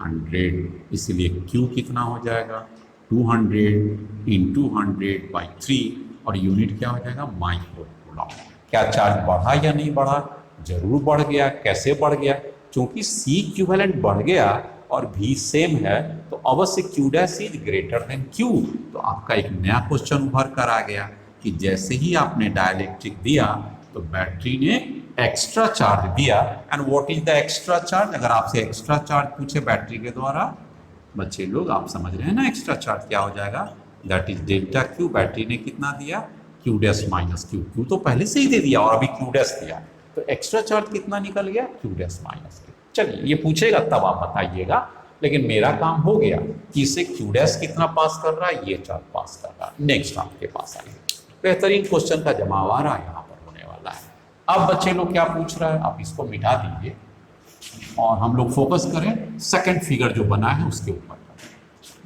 100, इसलिए Q कितना हो जाएगा 200 × 100/3 और यूनिट क्या हो जाएगा माइक्रो कूलम। क्या चार्ज बढ़ा या नहीं बढ़ा, जरूर बढ़ गया। कैसे बढ़ गया, क्योंकि C इक्विवेलेंट बढ़ गया और V सेम है, तो अवश्य Q dash is greater than Q। तो आपका एक नया क्वेश्चन उभर कर आ गया कि जैसे ही आपने डाइलेक्ट्रिक दिया तो बैटरी ने एक्स्ट्रा चार्ज दिया, and what is the extra charge. अगर आपसे एक्स्ट्रा चार्ज पूछे बैटरी के द्वारा, बच्चे लोग आप समझ रहे हैं ना एक्स्ट्रा चार्ज क्या हो जाएगा, that is delta Q. Battery ने कितना दिया Q dash minus Q, Q तो पहले से ही दे दिया और अभी क्यू डैश दिया, तो एक्स्ट्रा चार्ज कितना निकल गया क्यू डैश माइनस क्यू। चलिए ये पूछेगा तब आप बताइएगा, लेकिन मेरा काम हो गया कि इसे क्यू डैश कितना पास कर रहा है, ये चार्ज पास कर रहा है। नेक्स्ट आपके पास आइए, बेहतरीन क्वेश्चन का जवाब आ रहा है यहाँ पर होने वाला है। अब बच्चे लोग क्या पूछ रहा है, आप इसको मिटा दीजिए और हम लोग फोकस करें सेकंड फिगर जो बना है उसके ऊपर।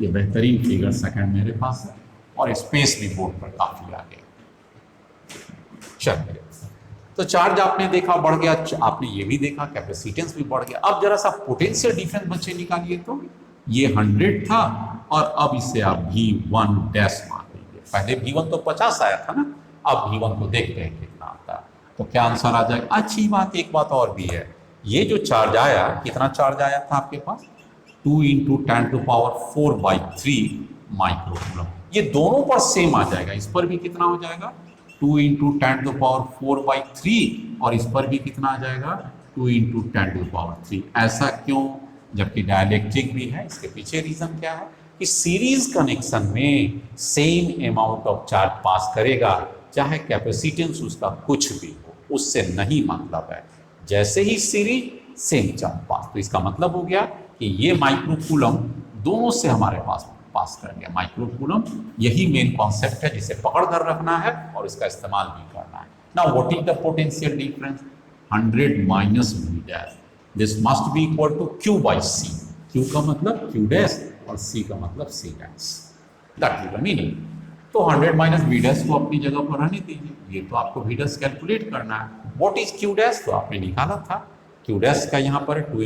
ये बेहतरीन फिगर सेकंड मेरे पास है और स्पेस भी बोर्ड पर काफी आ गया। चलिए, तो चार्ज आपने देखा बढ़ गया, आपने ये भी देखा कैपेसिटेंस भी बढ़ गया। अब जरा सा पोटेंशियल डिफरेंस बच्चे निकालिए, तो ये 100 था और अब इसे आप V1 डैश मान लीजिए। पहले V1 तो 50 आया था ना, अब V1 को देखते हैं कितना आता है, तो क्या आंसर आ जाएगा। अच्छी बात, एक बात और भी है, ये जो चार्ज आया, कितना चार्ज आया था आपके पास 2 × 10⁴/3 माइक्रोकूलम। ये दोनों पर सेम आ जाएगा, इस पर भी कितना हो जाएगा 2 × 10⁴/3 और इस पर भी कितना आ जाएगा 2 × 10⁻3। ऐसा क्यों, जबकि डाइलेक्ट्रिक भी है। इसके पीछे रीजन क्या है कि सीरीज कनेक्शन में सेम अमाउंट ऑफ चार्ज पास करेगा, चाहे कैपेसिटेंस उसका कुछ भी हो, उससे नहीं मतलब है। जैसे ही सीरीज सेम चार्ज पास, तो इसका मतलब हो गया कि ये माइक्रोकूलम दोनों से हमारे पास कर गया। माइक्रोकूलम यही मेन कॉन्सेप्ट है जिसे पकड़ कर रखना है और इसका इस्तेमाल भी करना है। Now what is the potential difference 100 minus V dash, this must be equal to Q/C। Q का मतलब Q डैश और C का मतलब C dash, that is the meaning. तो 100 माइनस V डैश को अपनी जगह पर रहने दीजिए, ये तो आपको V डैश कैलकुलेट करना है। व्हाट इज Q डैश, तो आपने निकाला था, Q डैश का यहाँ पर 2 ×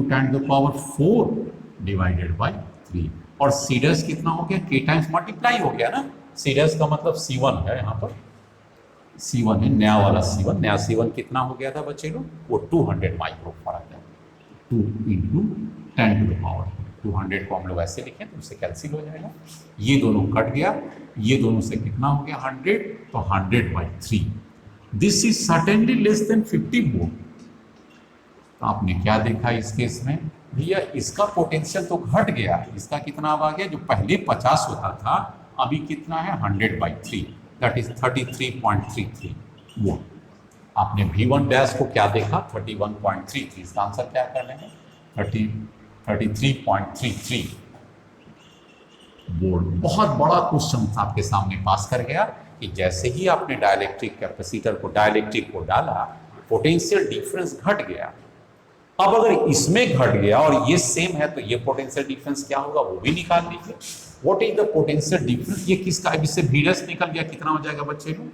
10⁴ डिवाइडेड बाई 3, और C डैश कितना हो गया K टाइम्स मल्टीप्लाई हो गया ना। C डैश का मतलब C1 है, यहाँ पर C1 है, नया वाला C1। नया C1 कितना हो गया था बच्चे लोग, वो 200 माइक्रोफैराड है। 2 × 10⁻², 200 को हम लोग ऐसे लिखें तो उससे कैंसिल हो जाएगा, ये दोनों कट गया, ये दोनों से कितना हो गया 100, तो 100/3। This is certainly less than 50 volt. तो आपने क्या देखा इस केस में, भैया इसका पोटेंशियल तो घट गया, इसका कितना अब आ गया, जो पहले 50 होता था अभी कितना है 100/3, दैट इज 33.33 वोल्ट। आपने V1 डैश को क्या देखा 31.33, इसका आंसर क्या कर लेंगे 33.33 वोल्ट। बहुत बड़ा क्वेश्चन आपके सामने पास कर गया कि जैसे ही आपने डाइलेक्ट्रिक को डाला, पोटेंशियल डिफरेंस घट गया। अब अगर इसमें घट गया और ये सेम है, तो ये पोटेंशियल डिफरेंस क्या होगा वो भी निकाल लीजिए। What is the potential difference, ये किसका, इससे V डैश निकल गया, कितना हो जाएगा बच्चे लोग,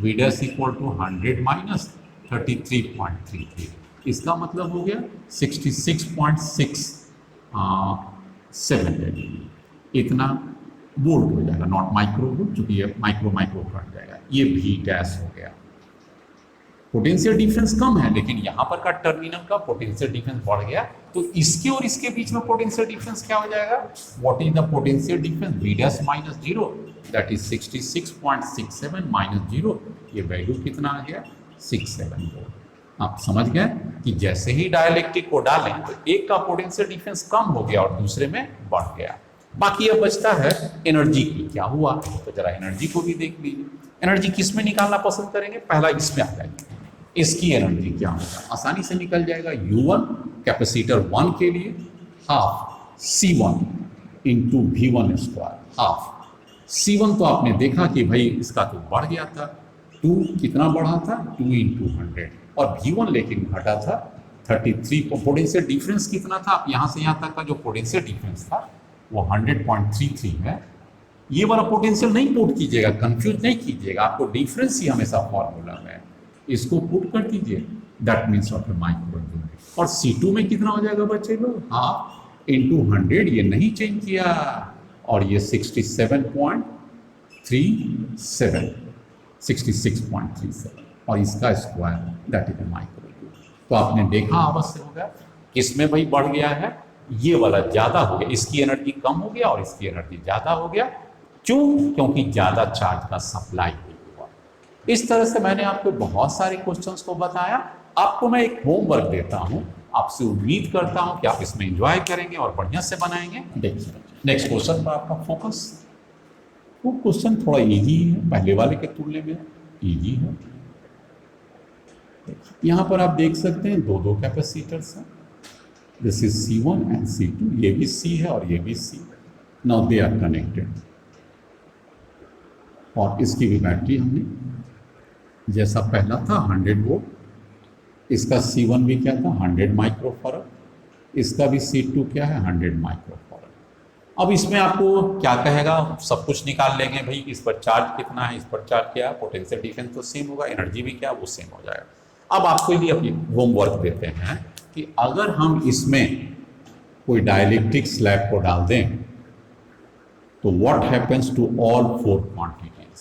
V dash equal to 100 minus 33.33, इसका मतलब हो गया 66.67, इतना वोल्ट हो जाएगा, नॉट माइक्रो वोल्ट, चूंकि ये माइक्रो माइक्रो कट जाएगा, ये V डैश हो गया। पोटेंशियल डिफरेंस कम है, लेकिन यहां पर का टर्मिनल का पोटेंशियल डिफरेंस बढ़ गया, तो इसके और इसके बीच में पोटेंशियल डिफरेंस क्या हो जाएगा? What is the potential difference? V dash minus 0, that is 66.67 minus 0, ये वैल्यू कितना आ गया? 67 वोल्ट। आप समझ गए कि जैसे ही डाइलेक्ट्रिक को डालें तो एक का पोटेंशियल डिफरेंस कम हो गया और दूसरे में बढ़ गया। बाकी अब बचता है एनर्जी की, क्या हुआ? तो जरा एनर्जी को भी देख लीजिए। एनर्जी किस में निकालना पसंद करेंगे? पहला इसमें आ जाएगी, इसकी एनर्जी क्या होगा? आसानी से निकल जाएगा। U1 कैपेसिटर 1 के लिए half C1 into V1 square, half C1 तो आपने देखा कि भाई इसका तो बढ़ गया था, 2 कितना बढ़ा था? 2 इंटू 100, और V1 लेकिन घटा था 33। पोटेंशियल डिफरेंस कितना था? आप यहाँ से यहाँ तक का जो पोटेंशियल डिफरेंस था वो 100.33 है। ये वाला पोटेंशियल नहीं पुट कीजिएगा, कंफ्यूज नहीं कीजिएगा, आपको डिफरेंस ही हमेशा फॉर्मूला में है, इसको पुट कर दीजिए, that means of micro unit. और C2 में कितना हो जाएगा बच्चे लोग? हाफ इंटू 100, ये नहीं चेंज किया, और ये 66.37 और इसका square, that is micro unit. तो आपने देखा अवश्य होगा किसमें भाई बढ़ गया है? ये वाला ज्यादा हो गया, इसकी एनर्जी कम हो गया और इसकी एनर्जी ज्यादा हो गया। क्यों? क्योंकि ज्यादा चार्ज का सप्लाई हुआ। इस तरह से मैंने आपको बहुत सारे क्वेश्चंस को बताया। आपको मैं एक होमवर्क देता हूं, आपसे उम्मीद करता हूं कि आप इसमें एंजॉय करेंगे और बढ़िया से बनाएंगे। देखिए नेक्स्ट क्वेश्चन पर आपका फोकस। वो क्वेश्चन थोड़ा इजी है, पहले वाले के तुलने में इजी है। यहां पर आप देख सकते हैं दो कैपेसिटर्स हैं, this is C1 and C2, ये भी C है और ये भी C। Now they are connected, और इसकी भी बैटरी हमने जैसा पहला था 100 वोल्ट, इसका C1 भी क्या था? 100 माइक्रोफैराड, इसका भी C2 क्या है? 100 माइक्रोफैराड। अब इसमें आपको क्या कहेगा? सब कुछ निकाल लेंगे भाई, इस पर चार्ज कितना है, इस पर चार्ज क्या है, पोटेंशियल डिफरेंस तो सेम होगा, एनर्जी भी क्या है वो सेम हो जाएगा। अब आपको भी अपनी होमवर्क देते हैं कि अगर हम इसमें कोई डाइलेक्ट्रिक स्लैब को डाल दें तो what happens to all 4 quantities.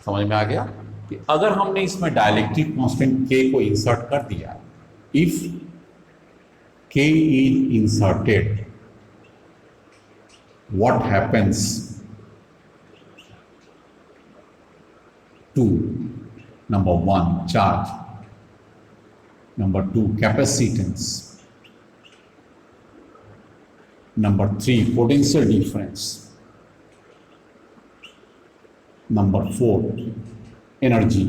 समझ में आ गया कि अगर हमने इसमें डाइलेक्ट्रिक कांस्टेंट K को इंसर्ट कर दिया, if K is inserted what happens to number 1 charge, number 2 capacitance, number 3 potential difference, number 4 energy,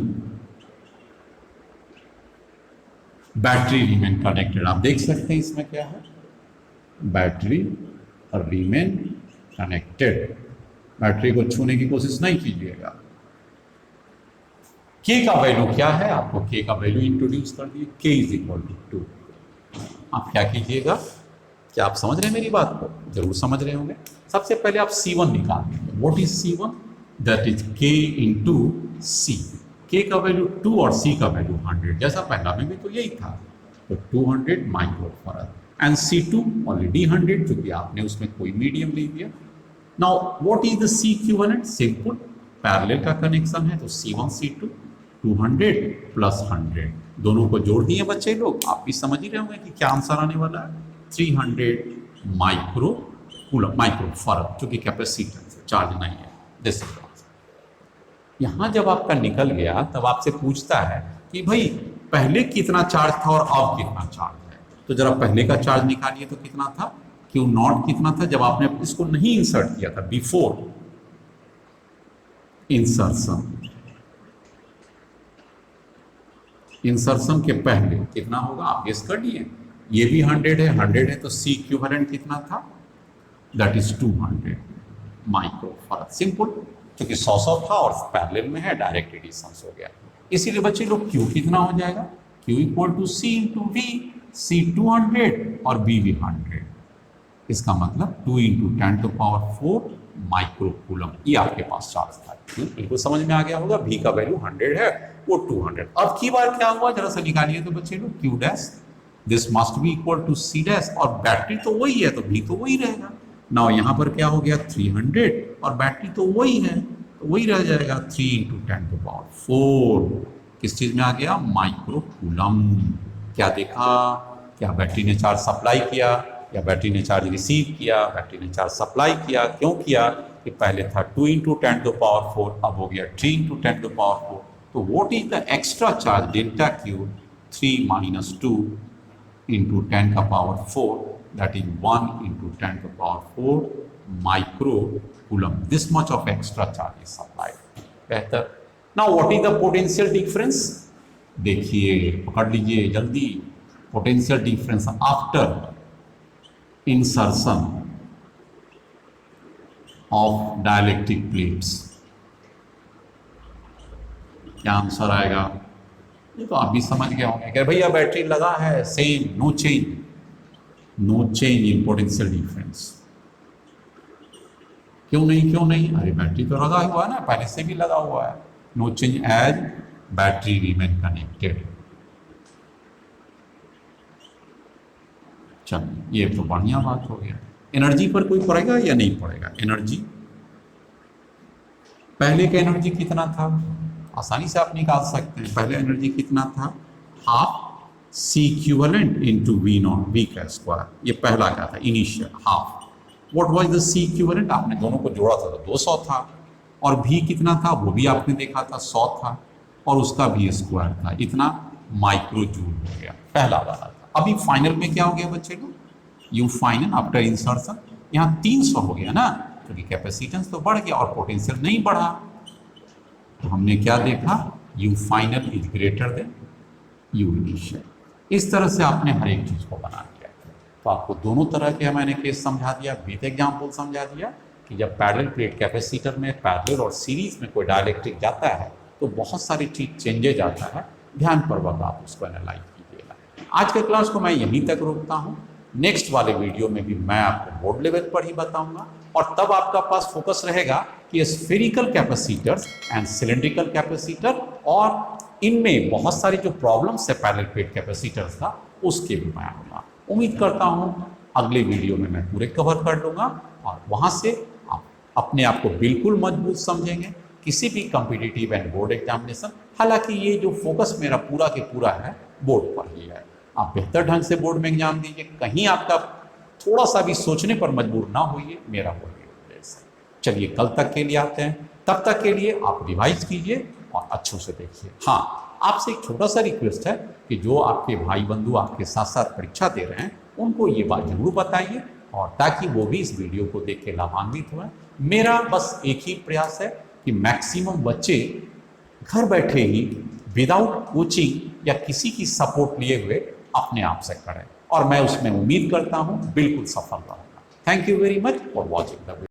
battery remain connected. आप देख सकते हैं इसमें क्या है? Battery remain connected. बैटरी को छूने की कोशिश नहीं कीजिएगा। K का वैल्यू क्या है? आपको K का वैल्यू इंट्रोड्यूस कर दिए, K इज इक्वल टू 2। आप क्या कीजिएगा? क्या आप समझ रहे हैं मेरी बात को? जरूर समझ रहे होंगे। सबसे पहले आप C1 निकाल लीजिए। What is C1? That is K into C। K का वैल्यू 2 और C का वैल्यू 100, जैसा पहला में भी तो यही था, तो 200 माइक्रोफैराड। एंड C2 ऑलरेडी 100, क्योंकि आपने उसमें कोई मीडियम ले लिया। Now what is the C equivalent? Simple, parallel का कनेक्शन है, तो C1 C2 200 प्लस 100, दोनों को जोड़ दिए बच्चे लोग। आप भी समझ ही रहे होंगे कि क्या आंसर आने वाला है? 300 माइक्रोफैराड, क्योंकि कैपेसिटेंस चार्ज नहीं है। दिस इज यहां जब आपका निकल गया तब आपसे पूछता है कि भाई पहले कितना चार्ज था और अब कितना चार्ज है। तो जरा पहले का चार्ज निकालिए, तो कितना था? Q0 कितना था जब आपने इसको नहीं इंसर्ट किया था, बिफोर इंसर्शन के पहले कितना होगा? आप गेस कर लिए। ये भी 100 है, तो C इक्विवेलेंट कितना था? That is 200 microfarad. सिंपल, क्योंकि 100 था और पैरेलल में है, डायरेक्ट एडिशन हो गया। इसीलिए बच्चे लोग Q कितना हो जाएगा? Q equal to C into V, C 200 और B भी 100। इसका मतलब 2 इंटू 10⁴ माइक्रोकूलम, ये आपके पास चार्ज था। बिल्कुल समझ में आ गया होगा। V का वैल्यू 100 है, वो 200। अब की बार क्या हुआ जरा सा निकालिए तो बच्चे लोग। Q dash this must be equal to C dash, और बैटरी तो वही है तो V तो वही रहेगा। नाउ यहाँ पर क्या हो गया 300 और बैटरी तो वही है, तो वही रह जाएगा 3 × 10⁴ किस चीज़ में आ गया, माइक्रो कूलम। क्या देखा, क्या बैटरी ने चार्ज सप्लाई किया या बैटरी ने चार्ज रिसीव किया, बैटरी ने चार्ज सप्लाई किया। क्यों किया कि पहले था 2 × 10⁴, अब हो गया 3 × 10⁴। तो what is the extra charge delta Q, 3 - 2 × 10⁴, that is 1 × 10⁴ micro coulomb. This much of extra charge is supplied. बेहतर। Now what is the potential difference? देखिए, पकड़ लीजिए जल्दी, potential difference after insertion of dielectric plates। क्या answer आएगा? ये तो आप भी समझ गए होंगे कि भैया बैटरी लगा है same, no change, no change in potential difference. क्यों नहीं, अरे बैटरी तो लगा हुआ है ना, पहले से भी लगा हुआ है। No change as battery remain connected. चलिए, ये तो बढ़िया बात हो गया। एनर्जी पर कोई पड़ेगा या नहीं पड़ेगा? एनर्जी, पहले का एनर्जी कितना था, आसानी से आप निकाल सकते हैं। पहले एनर्जी कितना था, half C equivalent into V0, V का स्क्वायर। ये पहला क्या था, initial half. What was the C equivalent, आपने दोनों को जोड़ा था तो 200 था, और V कितना था वो भी आपने देखा था 100 था, और उसका भी स्क्वायर था, इतना माइक्रो जूल हो गया, पहला वाला था। अभी फाइनल में क्या हो गया बच्चे लोग, यू फाइनल आफ्टर इंसर्शन यहाँ 300 हो गया ना, क्योंकि कैपेसिटेंस तो बढ़ गया और पोटेंशियल नहीं बढ़ा। तो हमने क्या देखा, you final is greater than you initial. इस तरह से आपने हर एक चीज़ को बना दिया। तो आपको दोनों तरह के मैंने केस समझा दिया, विद एग्जाम्पल समझा दिया कि जब पैरेलल प्लेट कैपेसिटर में पैरेलल और सीरीज में कोई डाइलेक्ट्रिक जाता है तो बहुत सारी चीज चेंजेज आता है, ध्यानपूर्वक आप उसको एनालाइज कीजिएगा। आज के क्लास को मैं यहीं तक रोकता हूँ। नेक्स्ट वाले वीडियो में भी मैं आपको बोर्ड लेवल पर ही बताऊंगा, और तब आपका पास फोकस रहेगा कि spherical capacitors and cylindrical capacitor, और इनमें बहुत सारी जो प्रॉब्लम्स है पैरेलल प्लेट कैपेसिटर्स का, उसके भी बयान होगा। उम्मीद करता हूँ अगले वीडियो में मैं पूरे कवर कर लूँगा, और वहाँ से आप अपने आप को बिल्कुल मजबूत समझेंगे किसी भी कॉम्पिटिटिव एंड बोर्ड एग्जामिनेशन। हालांकि ये जो फोकस मेरा पूरा के पूरा है बोर्ड पर ही है। आप बेहतर ढंग से बोर्ड में एग्जाम दीजिए, कहीं आपका थोड़ा सा भी सोचने पर मजबूर ना होइए, मेरा वही उद्देश्य है। चलिए कल तक के लिए आते हैं, तब तक के लिए आप रिवाइज कीजिए और अच्छों से देखिए। हाँ, आपसे एक छोटा सा रिक्वेस्ट है कि जो आपके भाई बंधु आपके साथ साथ परीक्षा दे रहे हैं उनको ये बात जरूर बताइए, और ताकि वो भी इस वीडियो को देख के लाभान्वित हुए। मेरा बस एक ही प्रयास है कि मैक्सिमम बच्चे घर बैठे ही विदाउट कोचिंग या किसी की सपोर्ट लिए हुए अपने आप से करें, और मैं उसमें उम्मीद करता हूँ बिल्कुल सफल रहूँगा। Thank you very much for watching the video.